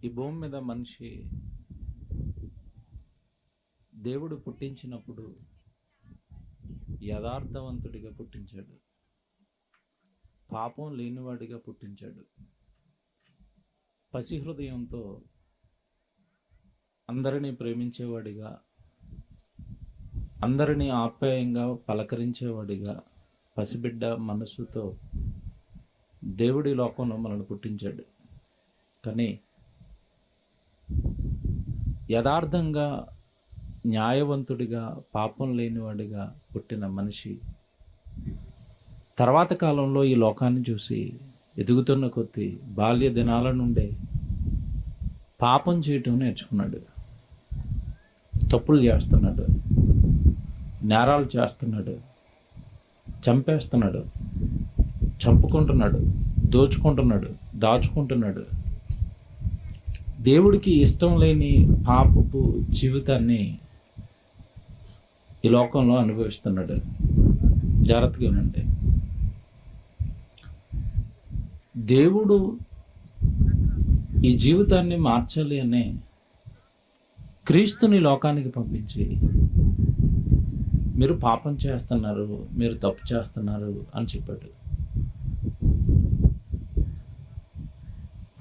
ఈ భూమి మీద మనిషి దేవుడు పుట్టించినప్పుడు యథార్థవంతుడిగా పుట్టించాడు, పాపం లేనివాడిగా పుట్టించాడు. పసి హృదయంతో అందరినీ ప్రేమించేవాడిగా, అందరినీ ఆప్యాయంగా పలకరించేవాడిగా, పసిబిడ్డ మనసుతో దేవుడి లోకంలో మనల్ని పుట్టించాడు. కానీ యథార్థంగా, న్యాయవంతుడిగా, పాపం లేనివాడిగా పుట్టిన మనిషి తర్వాత కాలంలో ఈ లోకాన్ని చూసి ఎదుగుతున్న కొద్దీ బాల్య దినాల నుండే పాపం చేయటం నేర్చుకున్నాడు. తప్పులు చేస్తున్నాడు, నేరాలు చేస్తున్నాడు, చంపేస్తున్నాడు, చంపుకుంటున్నాడు, దోచుకుంటున్నాడు, దాచుకుంటున్నాడు. దేవుడికి ఇష్టం లేని పాపపు జీవితాన్ని ఈ లోకంలో అనుభవిస్తున్నాడు. జాగ్రత్తగా వినండి. దేవుడు ఈ జీవితాన్ని మార్చాలి అనే క్రీస్తుని లోకానికి పంపించి, మీరు పాపం చేస్తున్నారు, మీరు తప్పు చేస్తున్నారు అని చెప్పాడు.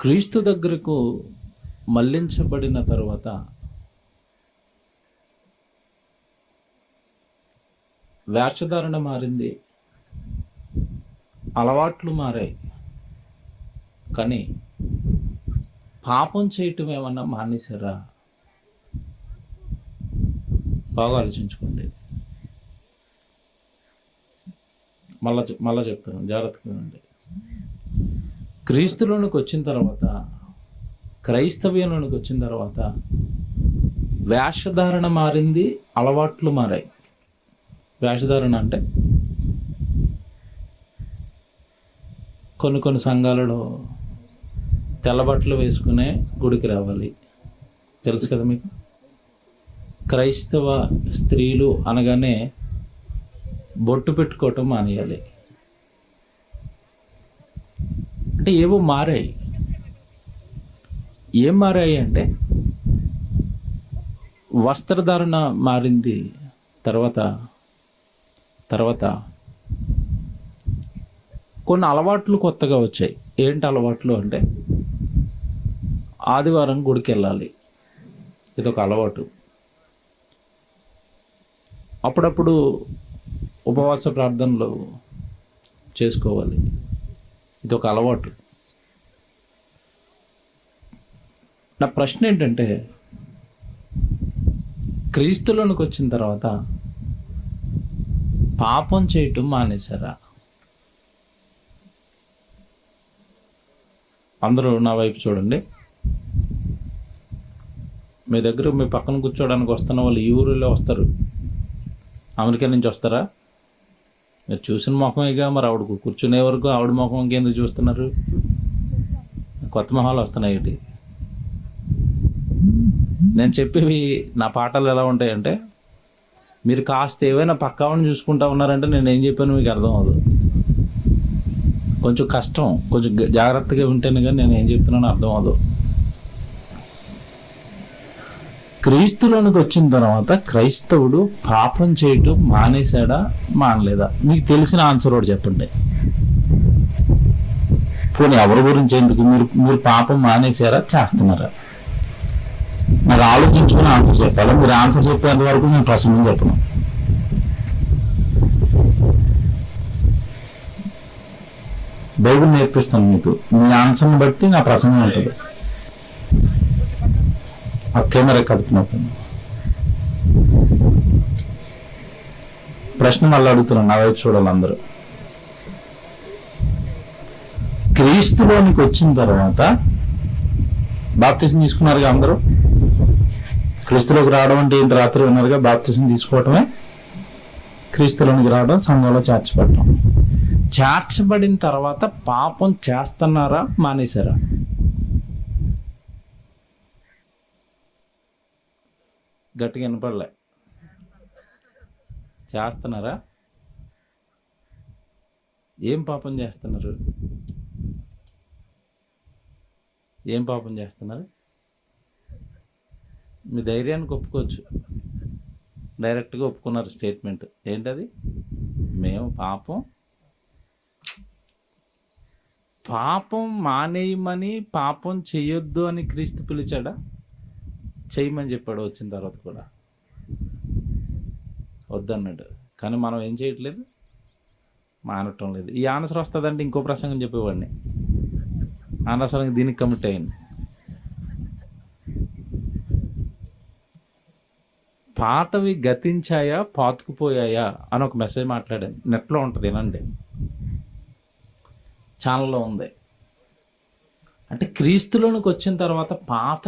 క్రీస్తు దగ్గరకు మళ్లించబడిన తరువాత వేషధారణ మారింది, అలవాట్లు మారాయి. కానీ పాపం చేయటం ఏమన్నా మానేశారా? బాగా ఆలోచించుకోండి. మళ్ళా చెప్తాను, జాగ్రత్తగా ఉండండి. క్రీస్తులోనికి వచ్చిన తర్వాత, క్రైస్తవ్యంలోనికి వచ్చిన తర్వాత వేషధారణ మారింది, అలవాట్లు మారాయి. వేషధారణ అంటే కొన్ని సంఘాలలో తెల్లబట్టలు వేసుకునే గుడికి రావాలి, తెలుసు కదా మీకు. క్రైస్తవ స్త్రీలు అనగానే బొట్టు పెట్టుకోవటం మానేయాలి. అంటే ఏవో మారాయి. ఏం మారాయి అంటే వస్త్రధారణ మారింది. తర్వాత కొన్ని అలవాట్లు కొత్తగా వచ్చాయి. ఏంటి అలవాట్లు అంటే ఆదివారం గుడికి వెళ్ళాలి, ఇదొక అలవాటు. అప్పుడప్పుడు ఉపవాస ప్రార్థనలు చేసుకోవాలి, ఇదొక అలవాటు. నా ప్రశ్న ఏంటంటే, క్రీస్తులోనికి వచ్చిన తర్వాత పాపం చేయటం మానేశారా? అందరూ నా వైపు చూడండి. మీ దగ్గర మీ పక్కన కూర్చోడానికి వస్తున్న వాళ్ళు ఈ ఊరిలో వస్తారు, అమెరికా నుంచి వస్తారా? మీరు చూసిన ముఖమేగా, మరి ఆవిడ కూర్చునే వరకు ఆవిడ ముఖం ఇంకెందుకు చూస్తున్నారు? కొత్త మొహాలు వస్తున్నాయి. ఏంటి నేను చెప్పేవి, నా పాటలు ఎలా ఉంటాయంటే, మీరు కాస్త ఏవైనా పక్కావని చూసుకుంటా ఉన్నారంటే నేను ఏం చెప్పాను మీకు అర్థం అవ్వదు. కొంచెం కష్టం, కొంచెం జాగ్రత్తగా ఉంటేనే కానీ నేను ఏం చెప్తున్నానో అర్థం అవ్వదు. క్రీస్తులోనికి వచ్చిన తర్వాత క్రైస్తవుడు పాపం చేయటం మానేశాడా, మానలేదా? మీకు తెలిసిన ఆన్సర్ ఒకటి చెప్పండి. పోనీ ఎవరి గురించి ఎందుకు, మీరు పాపం మానేశారా, చేస్తున్నారా? నాకు ఆలోచించుకుని ఆన్సర్ చెప్పాలి. మీరు ఆన్సర్ చెప్పేంత వరకు నేను ప్రసంగం చెప్పను. బైబిల్ నేర్పిస్తాను మీకు, మీ ఆన్సర్ని బట్టి నా ప్రసంగం ఉంటుంది. ఆ కెమెరా కడుపునప్పుడు ప్రశ్న మళ్ళీ అడుగుతున్నాను, నా వైపు చూడాలి అందరూ. క్రీస్తులోనికి వచ్చిన తర్వాత బాప్తిసం తీసుకున్నారుగా అందరూ. క్రీస్తులోకి రావడం అంటే ఇంత రాత్రి ఉన్నారుగా, బాప్తిసం తీసుకోవటమే క్రీస్తులోనికి రావడం, సంఘంలో చేర్చబడటం. చేర్చబడిన తర్వాత పాపం చేస్తున్నారా, మానేశారా? గట్టిగా వినపడలే. చేస్తున్నారా? ఏం పాపం చేస్తున్నారు? ఏం పాపం చేస్తున్నారు? మీ ధైర్యానికి ఒప్పుకోవచ్చు. డైరెక్ట్గా ఒప్పుకున్నారు స్టేట్మెంట్. ఏంటది? మేము పాపం మానేయమని, పాపం చేయొద్దు అని క్రీస్తు పిలిచాడా? చేయమని చెప్పాడు. వచ్చిన తర్వాత కూడా వద్దన్నాడు. కానీ మనం ఏం చేయట్లేదు, మానటం లేదు. ఈ ఆన్సర్ వస్తుందంటే ఇంకో ప్రసంగం చెప్పేవాడిని. అనవసరంగా దీనికి కమిట్ అయింది. పాతవి గతించాయా పాతుకుపోయాయా అని ఒక మెసేజ్ మాట్లాడాను. నెట్లో ఉంటుంది, వినండి. ఛానల్లో ఉంది. అంటే క్రీస్తులోనికి వచ్చిన తర్వాత పాత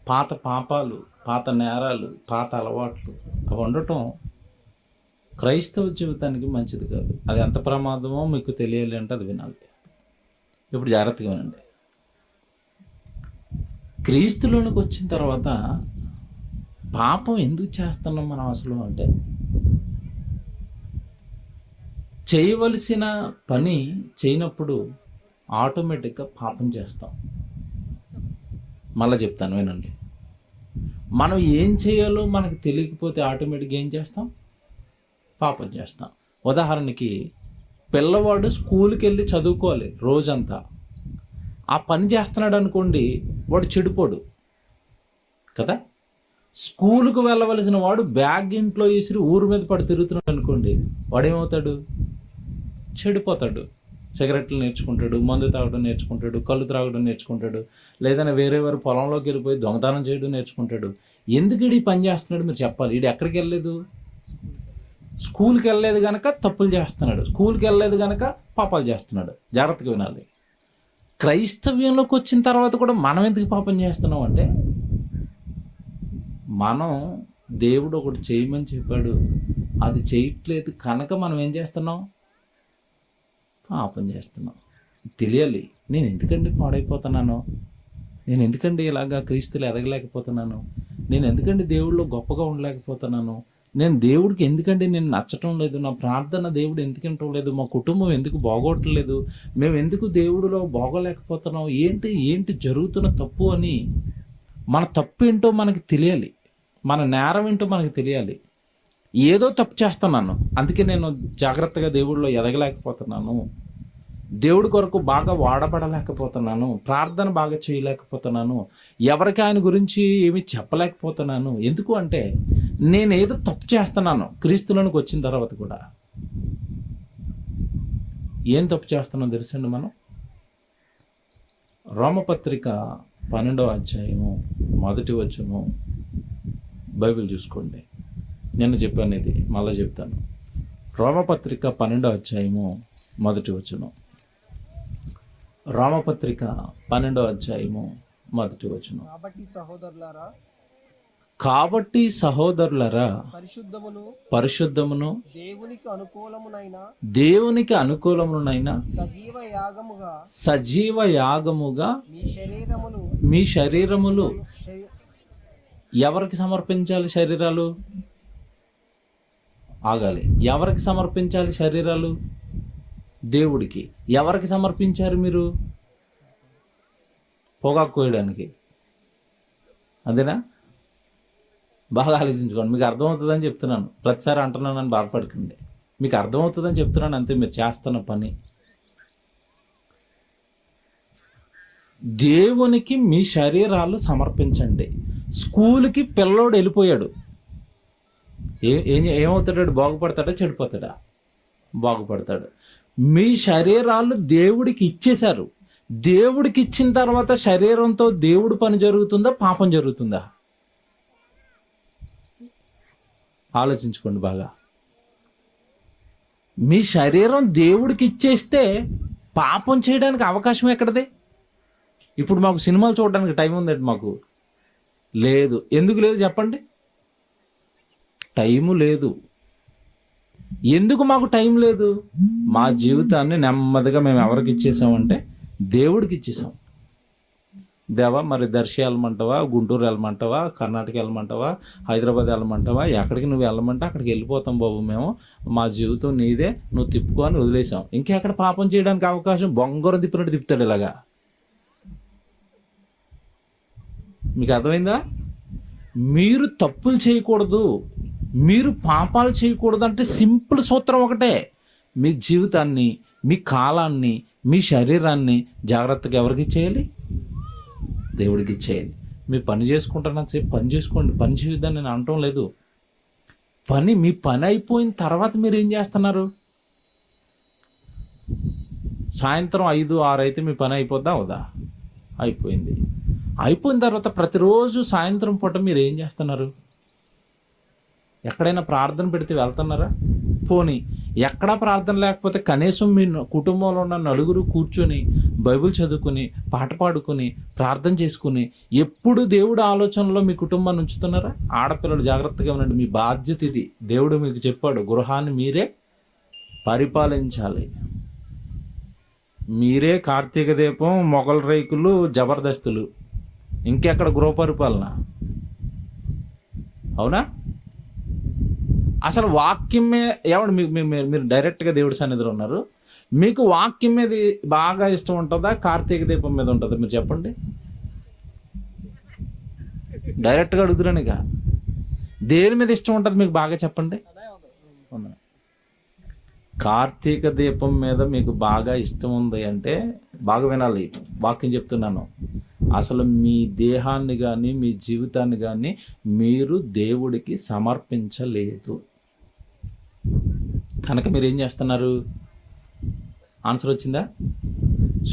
పాపాలు, పాత నేరాలు, పాత అలవాట్లు అవి ఉండటం క్రైస్తవ జీవితానికి మంచిది కాదు. అది ఎంత ప్రమాదమో మీకు తెలియాలి అంటే అది వినాలి. ఇప్పుడు జాగ్రత్తగా వినండి. క్రీస్తులోనికి వచ్చిన తర్వాత పాపం ఎందుకు చేస్తున్నాం మనం అసలు అంటే, చేయవలసిన పని చేయనప్పుడు ఆటోమేటిక్గా పాపం చేస్తాం. మళ్ళీ చెప్తాను వినండి. మనం ఏం చేయాలో మనకు తెలియకపోతే ఆటోమేటిక్గా ఏం చేస్తాం? పాపం చేస్తాం. ఉదాహరణకి పిల్లవాడు స్కూల్కి వెళ్ళి చదువుకోవాలి రోజంతా. ఆ పని చేస్తున్నాడు అనుకోండి, వాడు చెడిపోడు కదా. స్కూల్కు వెళ్ళవలసిన వాడు బ్యాగ్ ఇంట్లో వేసి ఊరు మీద పడి తిరుగుతున్నాడు అనుకోండి, వాడేమవుతాడు? చెడిపోతాడు. సిగరెట్లు నేర్చుకుంటాడు, మందు తాగడం నేర్చుకుంటాడు, కళ్ళు త్రాగడం నేర్చుకుంటాడు, లేదంటే వేరే వారు పొలంలోకి వెళ్ళిపోయి దొంగతనం చేయడం నేర్చుకుంటాడు. ఎందుకు ఈ పని చేస్తున్నాడు మీరు చెప్పాలి. వీడు ఎక్కడికి వెళ్ళలేదు? స్కూల్కి వెళ్ళలేదు కనుక తప్పులు చేస్తున్నాడు, స్కూల్కి వెళ్ళలేదు కనుక పాపాలు చేస్తున్నాడు. జాగ్రత్తగా వినాలి. క్రైస్తవ్యంలోకి వచ్చిన తర్వాత కూడా మనం ఎందుకు పాపం చేస్తున్నాం అంటే, మనం దేవుడు ఒకటి చేయమని చెప్పాడు, అది చేయట్లేదు కనుక మనం ఏం చేస్తున్నాం? పాపం చేస్తున్నాం. తెలియాలి. నేను ఎందుకండి పాడైపోతున్నాను, నేను ఎందుకండి ఇలాగా క్రీస్తులు ఎదగలేకపోతున్నాను, నేను ఎందుకండి దేవుడిలో గొప్పగా ఉండలేకపోతున్నాను, నేను దేవుడికి ఎందుకండి నేను నచ్చటం లేదు, నా ప్రార్థన దేవుడు ఎందుకు వినటం లేదు, మా కుటుంబం ఎందుకు బాగోట్లేదు, మేము ఎందుకు దేవుడిలో బాగోలేకపోతున్నాం, ఏంటి జరుగుతున్న తప్పు అని మన తప్పు ఏంటో మనకి తెలియాలి, మన నేరం ఏంటో మనకి తెలియాలి. ఏదో తప్పు చేస్తున్నాను, అందుకే నేను జాగ్రత్తగా దేవుడిలో ఎదగలేకపోతున్నాను, దేవుడి కొరకు బాగా వాడబడలేకపోతున్నాను, ప్రార్థన బాగా చేయలేకపోతున్నాను, ఎవరికి ఆయన గురించి ఏమి చెప్పలేకపోతున్నాను. ఎందుకు అంటే నేనేదో తప్పు చేస్తున్నాను. క్రీస్తులోనికి వచ్చిన తర్వాత కూడా ఏం తప్పు చేస్తున్నాం తెలుసండి. మనం రోమపత్రిక 12వ అధ్యాయము 1వ వచనం బైబిల్ చూసుకోండి. నిన్న చెప్పాను, ఇది మళ్ళీ చెప్తాను. రోమపత్రిక 12వ అధ్యాయము 1వ వచనం. రోమపత్రిక 12వ అధ్యాయము 1వ వచనం. కాబట్టి సహోదరులారా పరిశుద్ధమును దేవునికి అనుకూలమునైన సజీవ యాగముగా మీ శరీరములు ఎవరికి సమర్పించాలి? శరీరాలు ఆగాలి. ఎవరికి సమర్పించాలి శరీరాలు? దేవుడికి. ఎవరికి సమర్పించారు మీరు? పొగాకు కోయడానికి. అదేనా? బాగా ఆలోచించుకోండి. మీకు అర్థమవుతుందని చెప్తున్నాను. ప్రతిసారి అంటున్నానని బాధపడకండి. మీకు అర్థమవుతుందని చెప్తున్నాను అంతే. మీరు చేస్తున్న పని దేవునికి మీ శరీరాలు సమర్పించండి. స్కూల్కి పిల్లోడు వెళ్ళిపోయాడు, ఏమవుతాడు? బాగుపడతాడా చెడిపోతాడా? బాగుపడతాడు. మీ శరీరాలు దేవుడికి ఇచ్చేశారు. దేవుడికి ఇచ్చిన తర్వాత శరీరంతో దేవుడి పని జరుగుతుందా, పాపం జరుగుతుందా? ఆలోచించుకోండి బాగా. మీ శరీరం దేవుడికి ఇచ్చేస్తే పాపం చేయడానికి అవకాశం ఎక్కడది? ఇప్పుడు మాకు సినిమాలు చూడడానికి టైం ఉందండి, మాకు లేదు. ఎందుకు లేదు చెప్పండి? టైము లేదు. ఎందుకు మాకు టైం లేదు? మా జీవితాన్ని నెమ్మదిగా మేము ఎవరికి ఇచ్చేసామంటే దేవుడికి ఇచ్చేసాం. దేవా, మరి దర్శి వెళ్ళమంటావా, గుంటూరు వెళ్ళమంటావా, కర్ణాటక వెళ్ళమంటావా, హైదరాబాద్ వెళ్ళమంటావా, ఎక్కడికి నువ్వు వెళ్ళమంటే అక్కడికి వెళ్ళిపోతాం బాబు, మేము మా జీవితం నీదే, నువ్వు తిప్పుకో అని వదిలేసాం. ఇంకెక్కడ పాపం చేయడానికి అవకాశం? బొంగరం తిప్పినట్టు తిప్పుతాడు ఇలాగా. మీకు అర్థమైందా? మీరు తప్పులు చేయకూడదు, మీరు పాపాలు చేయకూడదు అంటే సింపుల్ సూత్రం ఒకటే. మీ జీవితాన్ని, మీ కాలాన్ని, మీ శరీరాన్ని జాగ్రత్తగా ఎవరికి చేయాలి? దేవుడికి ఇచ్చేయాలి. మీ పని చేసుకుంటున్నా సేపు పని చేసుకోండి, పని చేయొద్దని నేను అనటం లేదు. మీ పని అయిపోయిన తర్వాత మీరు ఏం చేస్తున్నారు? సాయంత్రం 5, 6 అయితే మీ పని అయిపోద్దా అవదా? అయిపోయింది. అయిపోయిన తర్వాత ప్రతిరోజు సాయంత్రం పూట మీరు ఏం చేస్తున్నారు? ఎక్కడైనా ప్రార్థన పెడితే వెళ్తున్నారా? పోనీ ఎక్కడా ప్రార్థన లేకపోతే కనీసం మీ కుటుంబంలో ఉన్న నలుగురు కూర్చొని బైబిల్ చదువుకుని పాట పాడుకుని ప్రార్థన చేసుకుని ఎప్పుడు దేవుడు ఆలోచనలో మీ కుటుంబాన్ని ఉంచుతున్నారా? ఆడపిల్లలు జాగ్రత్తగా ఉండండి, మీ బాధ్యత ఇది. దేవుడు మీకు చెప్పాడు, గృహాన్ని మీరే పరిపాలించాలి. మీరే కార్తీక దీపం, మొగల్ రేకులు, జబర్దస్తులు, ఇంకెక్కడ గృహ పరిపాలన? అవునా? అసలు వాక్యం ఏమండి, మీరు డైరెక్ట్గా దేవుడి సన్నిధిలో ఉన్నారు, మీకు వాక్యం మీద బాగా ఇష్టం ఉంటుందా, కార్తీక దీపం మీద ఉంటుందా? మీరు చెప్పండి. డైరెక్ట్గా అడుగుతున్నాను. ఇక దేని మీద ఇష్టం ఉంటుంది మీకు బాగా చెప్పండి. కార్తీక దీపం మీద మీకు బాగా ఇష్టం ఉంది అంటే బాగా వినాలి, వాక్యం చెప్తున్నాను. అసలు మీ దేహాన్ని కానీ మీ జీవితాన్ని కానీ మీరు దేవుడికి సమర్పించలేదు కనుక మీరు ఏం చేస్తున్నారు? ఆన్సర్ వచ్చిందా?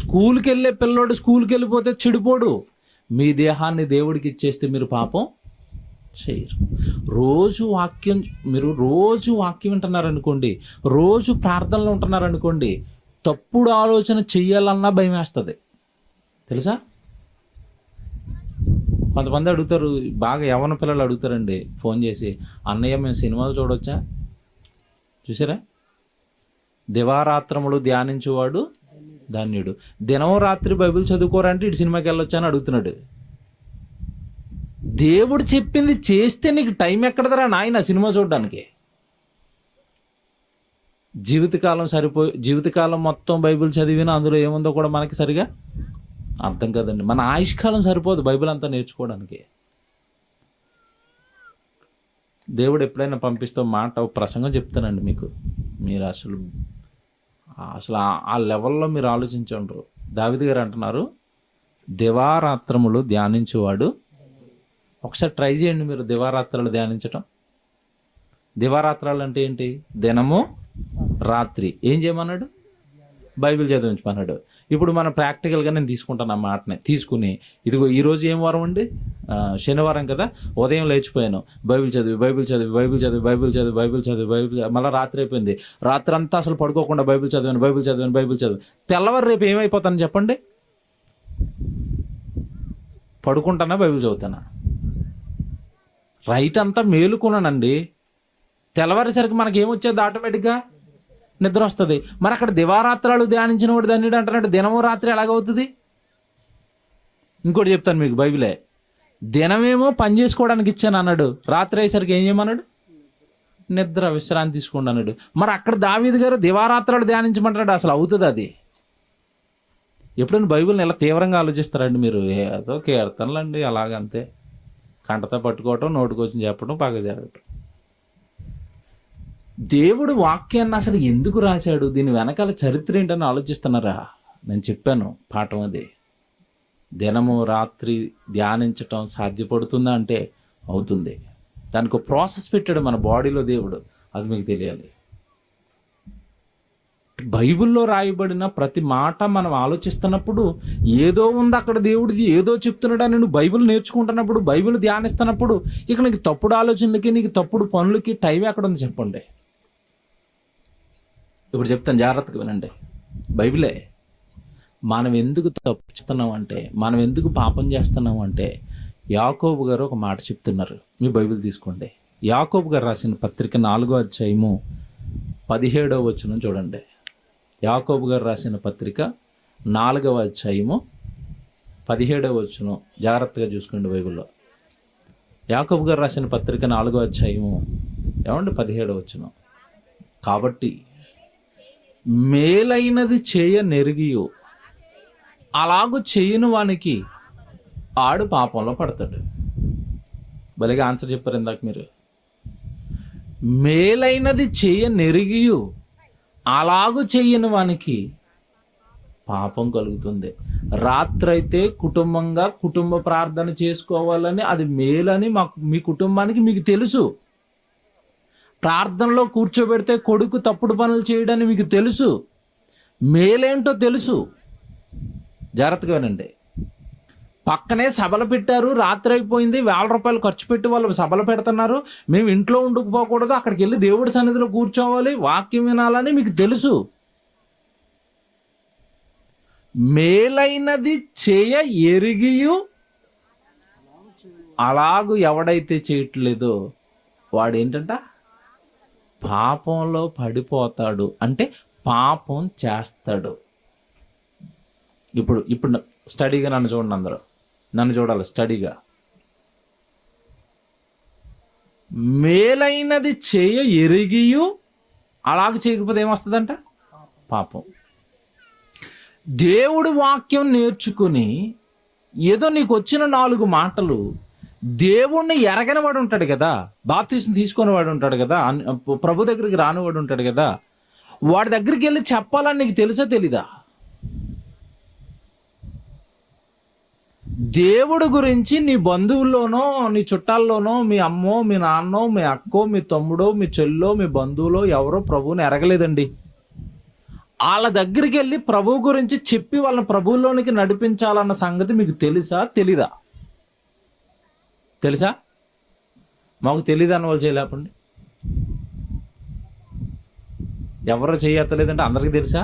స్కూల్కి వెళ్ళే పిల్లోడు స్కూల్కి వెళ్ళిపోతే చెడిపోడు. మీ దేహాన్ని దేవుడికి ఇచ్చేస్తే మీరు పాపం చేయరు. మీరు రోజు వాక్యం వింటున్నారనుకోండి, రోజు ప్రార్థనలో ఉంటున్నారనుకోండి, తప్పుడు ఆలోచన చెయ్యాలన్నా భయం వేస్తుంది. తెలుసా? కొంతమంది అడుగుతారు, బాగా యవ్వన పిల్లలు అడుగుతారండి ఫోన్ చేసి, అన్నయ్య మేము సినిమాలు చూడొచ్చా? చూసారా? దివారాత్రములు ధ్యానించేవాడు ధన్యుడు. దినం రాత్రి బైబిల్ చదువుకోరంటే ఇటు సినిమాకి వెళ్ళొచ్చా అని అడుగుతున్నాడు. దేవుడు చెప్పింది చేస్తే నీకు టైం ఎక్కడదరా నాయన సినిమా చూడడానికి? జీవితకాలం మొత్తం బైబిల్ చదివినా అందులో ఏముందో కూడా మనకి సరిగా అర్థం కదండి. మన ఆయుష్కాలం సరిపోదు బైబిల్ అంతా నేర్చుకోవడానికి. దేవుడు ఎప్పుడైనా పంపిస్తే మాట ప్రసంగం చెప్తానండి మీకు, మీరు అసలు ఆ లెవెల్లో మీరు ఆలోచించండ్రు. దావీదు గారు అంటున్నారు, దివారాత్రములు ధ్యానించేవాడు. ఒకసారి ట్రై చేయండి మీరు దివారాత్రాలు ధ్యానించటం. దివారాత్రాలు అంటే ఏంటి? దినము రాత్రి ఏం చేయమన్నాడు? బైబిల్ చదివించమన్నాడు. ఇప్పుడు మనం ప్రాక్టికల్గా నేను తీసుకుంటాను ఆ మాటని తీసుకుని, ఇదిగో ఈరోజు ఏం వారం అండి? శనివారం కదా, ఉదయం లేచిపోయాను, బైబిల్ చదివి మళ్ళీ రాత్రి అయిపోయింది, రాత్రి అంతా అసలు పడుకోకుండా బైబిల్ చదివాను. తెల్లవారు రేపు ఏమైపోతాను చెప్పండి? పడుకుంటానా బైబిల్ చదువుతానా? రైట్ అంతా మేలుకున్నానండి, తెల్లవారేసరికి మనకి ఏమొచ్చేది? ఆటోమేటిక్గా నిద్ర వస్తుంది. మరి అక్కడ దివారాత్రాలు ధ్యానించిన వాడు ధన్యుడు అంటున్నాడు, దినము రాత్రి ఎలాగవుతుంది? ఇంకోటి చెప్తాను మీకు, బైబిలే దినమేమో పని చేసుకోవడానికి ఇచ్చాను అన్నాడు, రాత్రి అయ్యేసరికి ఏం చేయమన్నాడు? నిద్ర విశ్రాంతి తీసుకోండి అన్నాడు. మరి అక్కడ దావీదు గారు దివారాత్రాలు ధ్యానించమంటాడు, అసలు అవుతుంది అది? ఎప్పుడైనా బైబిల్ని ఎలా తీవ్రంగా ఆలోచిస్తారండి మీరు? ఏదో కీర్తనలండి, అలాగంతే, కంటతో పట్టుకోవటం, నోటుకొచ్చి చెప్పడం, పగ జరగటం. దేవుడు వాక్యాన్ని అసలు ఎందుకు రాశాడు, దీని వెనకాల చరిత్ర ఏంటని ఆలోచిస్తున్నారా? నేను చెప్పాను పాఠం అది. దినము రాత్రి ధ్యానించటం సాధ్యపడుతుందా అంటే అవుతుంది. దానికి ఒక ప్రాసెస్ పెట్టాడు మన బాడీలో దేవుడు, అది మీకు తెలియాలి. బైబిల్లో రాయబడిన ప్రతి మాట మనం ఆలోచిస్తున్నప్పుడు ఏదో ఉంది అక్కడ, దేవుడిది ఏదో చెప్తున్నాడని నువ్వు బైబిల్ నేర్చుకుంటున్నప్పుడు, బైబిల్ ధ్యానిస్తున్నప్పుడు, ఇక నీకు తప్పుడు ఆలోచనలకి, నీకు తప్పుడు పనులకి టైం ఎక్కడ ఉంది చెప్పండి? ఇప్పుడు చెప్తాను, జాగ్రత్తగా వినండి. బైబిలే మనం ఎందుకు తప్పుతున్నాం అంటే, మనం ఎందుకు పాపం చేస్తున్నాం అంటే, యాకోబు గారు ఒక మాట చెప్తున్నారు. మీ బైబిల్ తీసుకోండి. యాకోబు గారు రాసిన పత్రిక 4వ అధ్యాయము 17వ వచనం చూడండి. యాకోబు గారు రాసిన పత్రిక 4వ అధ్యాయము 17వ వచనం జాగ్రత్తగా చూసుకోండి బైబిల్లో. యాకోబు గారు రాసిన పత్రిక 4వ అధ్యాయము 17వ వచనం. కాబట్టి మేలైనది చేయ నెరిగియు అలాగూ చేయని వానికి ఆడు పాపంలో పడతాడు. భలేగా ఆన్సర్ చెప్పారు ఇందాక మీరు. మేలైనది చేయ నెరిగియు అలాగూ చెయ్యని వానికి పాపం కలుగుతుంది. రాత్రైతే కుటుంబంగా కుటుంబ ప్రార్థన చేసుకోవాలని, అది మేలని మీ కుటుంబానికి మీకు తెలుసు. ప్రార్థనలో కూర్చోబెడితే కొడుకు తప్పుడు పనులు చేయడానికి మీకు తెలుసు. మేలేంటో తెలుసు. జాగ్రత్తగా వినండి. పక్కనే సభలు పెట్టారు, రాత్రి అయిపోయింది, ₹1000 ఖర్చు పెట్టి వాళ్ళు సభలు పెడుతున్నారు, మేము ఇంట్లో ఉండుకుపోకూడదు, అక్కడికి వెళ్ళి దేవుడి సన్నిధిలో కూర్చోవాలి, వాక్యం వినాలని మీకు తెలుసు. మేలైనది చేయ ఎరిగియు అలాగూ ఎవడైతే చేయట్లేదో వాడు ఏంటంట పాపంలో పడిపోతాడు. అంటే పాపం చేస్తాడు. ఇప్పుడు స్టడీగా నన్ను చూడండి, అందరూ నన్ను చూడాలి స్టడీగా. మేలైనది చేయ ఎరిగియు అలాగ చేయకపోతే ఏమొస్తుందంట? పాపం. దేవుడి వాక్యం నేర్చుకుని ఏదో నీకు వచ్చిన 4 మాటలు, దేవుణ్ణి ఎరగని వాడు ఉంటాడు కదా, బాప్తిసం తీసుకుని వాడు ఉంటాడు కదా, ప్రభు దగ్గరికి రానివాడు ఉంటాడు కదా, వాడి దగ్గరికి వెళ్ళి చెప్పాలని నీకు తెలుసా తెలీదా? దేవుడి గురించి నీ బంధువుల్లోనో నీ చుట్టాల్లోనో మీ అమ్మో మీ నాన్నో మీ అక్కో మీ తమ్ముడో మీ చెల్లో మీ బంధువులో ఎవరో ప్రభువుని ఎరగలేదండి. వాళ్ళ దగ్గరికి వెళ్ళి ప్రభువు గురించి చెప్పి వాళ్ళని ప్రభువులోనికి నడిపించాలన్న సంగతి మీకు తెలుసా తెలీదా? తెలుసా? మాకు తెలీదు అన్న వాళ్ళు చేయలేపండి. ఎవరు చేయలేదంటే అందరికీ తెలుసా?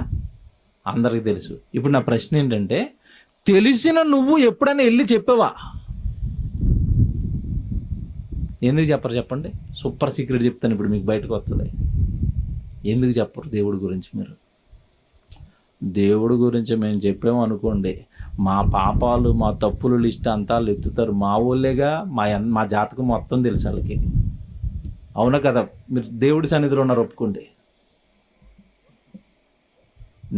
అందరికీ తెలుసు. ఇప్పుడు నా ప్రశ్న ఏంటంటే, తెలిసిన నువ్వు ఎప్పుడైనా వెళ్ళి చెప్పావా? ఎందుకు చెప్పరు చెప్పండి? సూపర్ సీక్రెట్ చెప్తాను ఇప్పుడు, మీకు బయటకు వస్తుంది. ఎందుకు చెప్పరు దేవుడి గురించి? మీరు దేవుడి గురించి మేము చెప్పాము అనుకోండి, మా పాపాలు మా తప్పులు లిస్ట్ అంతా ఎత్తుతారు. మా ఊళ్ళేగా, మా జాతకం మొత్తం తెలుసు వాళ్ళకి. అవునా కదా? మీరు దేవుడి సన్నిధిలో ఉన్నారు, ఒప్పుకోండి.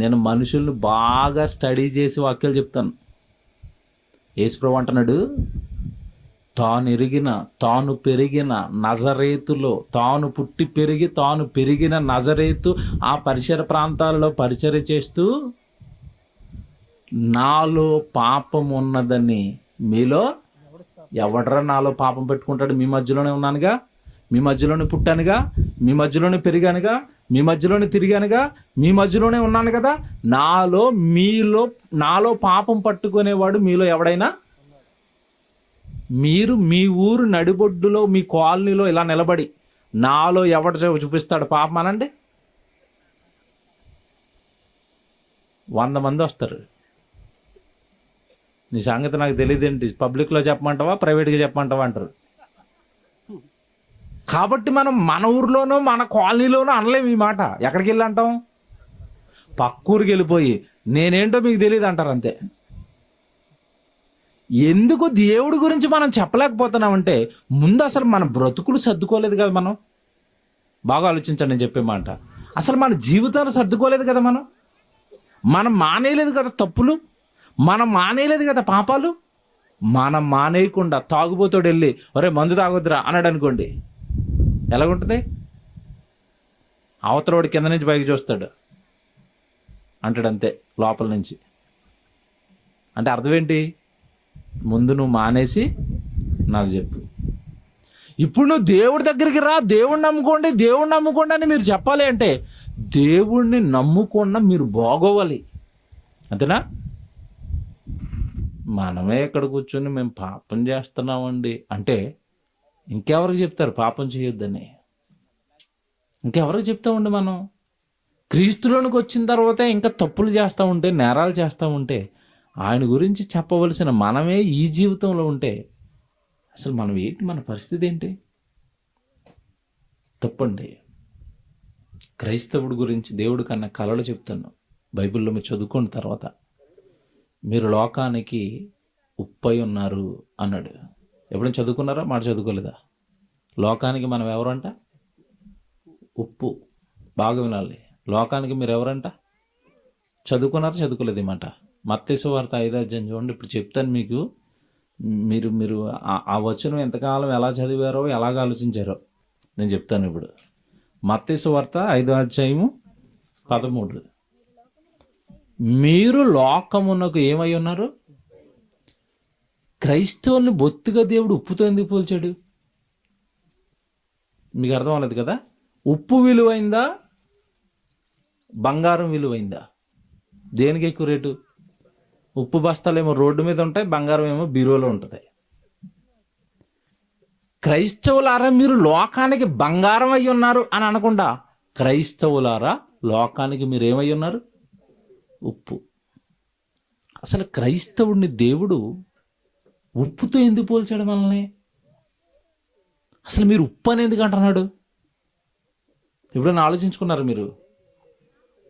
నేను మనుషుల్ని బాగా స్టడీ చేసి వాక్యాలు చెప్తాను. యేసుప్రభు అంటున్నాడు, తాను ఎరిగిన తాను పెరిగిన నజరేతులో, తాను పుట్టి పెరిగి తాను పెరిగిన నజరేతు ఆ పరిసర ప్రాంతాలలో పరిచర్య చేస్తూ, నాలో పాపం ఉన్నదని మీలో ఎవడరా నాలో పాపం పెట్టుకుంటాడు? మీ మధ్యలోనే ఉన్నానుగా, మీ మధ్యలోనే పుట్టానుగా, మీ మధ్యలోనే పెరిగానుగా, మీ మధ్యలోనే తిరిగానుగా, మీ మధ్యలోనే ఉన్నాను కదా. నాలో పాపం పట్టుకునేవాడు మీలో ఎవడైనా? మీరు మీ ఊరు నడిబొడ్డులో మీ కాలనీలో ఇలా నిలబడి నాలో ఎవడ చూపిస్తాడు పాపం అనండి? 100 మంది వస్తారు. నీ సంగతి నాకు తెలియదేంటి, పబ్లిక్లో చెప్పమంటావా ప్రైవేట్గా చెప్పమంటావా అంటారు. కాబట్టి మనం మన ఊర్లోనో మన కాలనీలోనో అనలేము ఈ మాట. ఎక్కడికి వెళ్ళి అంటాం? పక్కూరికి వెళ్ళిపోయి నేనేంటో మీకు తెలియదు అంటారు, అంతే. ఎందుకు దేవుడి గురించి మనం చెప్పలేకపోతున్నామంటే, ముందు అసలు మన బ్రతుకులు సర్దుకోలేదు కదా. మనం బాగా ఆలోచించండి నేను చెప్పే మాట. అసలు మన జీవితాలు సర్దుకోలేదు కదా. మనం మానేయలేదు కదా తప్పులు, మనం మానేయలేదు కదా పాపాలు. మనం మానేయకుండా తాగుబోతోడు వెళ్ళి ఒరే మందు తాగొద్దురా అన్నాడు అనుకోండి, ఎలాగుంటుంది? అవతలోడు కింద నుంచి పైకి చూస్తాడు అంటాడు, అంతే లోపల నుంచి. అంటే అర్థం ఏంటి? ముందు నువ్వు మానేసి నాకు చెప్పు. ఇప్పుడు నువ్వు దేవుడి దగ్గరికి రా, దేవుడిని నమ్ముకోండి అని మీరు చెప్పాలి. అంటే దేవుడిని నమ్ముకున్న మీరు బాగోవాలి, అంతేనా? మనమే ఇక్కడ కూర్చొని మేము పాపం చేస్తున్నామండి అంటే ఇంకెవరికి చెప్తారు పాపం చేయొద్దని? ఇంకెవరికి చెప్తామండి? మనం క్రీస్తులోనికి వచ్చిన తర్వాత ఇంకా తప్పులు చేస్తూ ఉంటే, నేరాలు చేస్తూ ఉంటే, ఆయన గురించి చెప్పవలసిన మనమే ఈ జీవితంలో ఉంటే అసలు మనం ఏంటి? మన పరిస్థితి ఏంటి? తప్పండి. క్రైస్తవుడి గురించి దేవుడి కన్నా కలలు చెప్తాను. బైబిల్లో మీరు చదువుకున్న తర్వాత, మీరు లోకానికి ఉప్పై ఉన్నారు అన్నాడు. ఎప్పుడైనా చదువుకున్నారా? మాట చదువుకోలేదా? లోకానికి మనం ఎవరంట? ఉప్పు. బాగా వినాలి. లోకానికి మీరు ఎవరంట? చదువుకున్నారా? చదువుకోలేదు ఈ మాట. మత్తయి సువార్త 5వ అధ్యాయం చూడండి. ఇప్పుడు చెప్తాను మీకు, మీరు మీరు ఆ వచనం ఎంతకాలం ఎలా చదివారో ఎలాగ ఆలోచించారో నేను చెప్తాను ఇప్పుడు. మత్తయి సువార్త 5:13. మీరు లోకమునకు ఏమై ఉన్నారు? క్రైస్తవుల్ని బొత్తిగా దేవుడు ఉప్పుతో ఎందుకు పోల్చాడు? మీకు అర్థం అవ్వలేదు కదా. ఉప్పు విలువైందా, బంగారం విలువైందా? దేనికి ఎక్కువ రేటు? ఉప్పు బస్తాలు ఏమో రోడ్డు మీద ఉంటాయి, బంగారం ఏమో బీరోలో ఉంటుంది. క్రైస్తవులారా మీరు లోకానికి బంగారం అయి ఉన్నారు అని అనకుండా, క్రైస్తవులారా లోకానికి మీరు ఏమై ఉన్నారు? ఉప్పు. అసలు క్రైస్తవుడిని దేవుడు ఉప్పుతో ఎందుకు పోల్చాడు మనల్ని? అసలు మీరు ఉప్పు అని ఎందుకు అంటున్నాడు? ఎప్పుడైనా ఆలోచించుకున్నారు మీరు?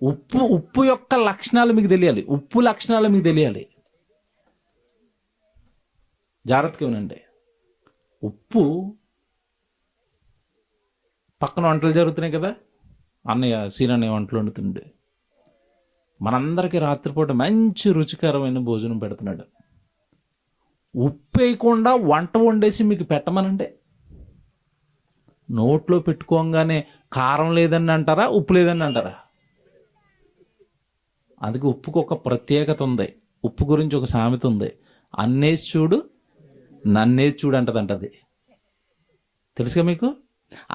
ఉప్పు యొక్క లక్షణాలు మీకు తెలియాలి. ఉప్పు లక్షణాలు మీకు తెలియాలి. జాగ్రత్తగా వినండి. ఉప్పు పక్కన వంటలు జరుగుతున్నాయి కదా, అన్నయ్య సీనన్నయ్య వంటలు వండుతుండే, మనందరికీ రాత్రిపూట మంచి రుచికరమైన భోజనం పెడుతున్నాడు. ఉప్పు వేయకుండా వంట వండేసి మీకు పెట్టమనంటే నోట్లో పెట్టుకోగానే కారం లేదని అంటారా, ఉప్పు లేదని అంటారా? అందుకే ఉప్పుకు ఒక ప్రత్యేకత ఉంది. ఉప్పు గురించి ఒక సామెత ఉంది, అన్నేసి చూడు నన్నేసి చూడు అంటది. తెలుసుగా మీకు?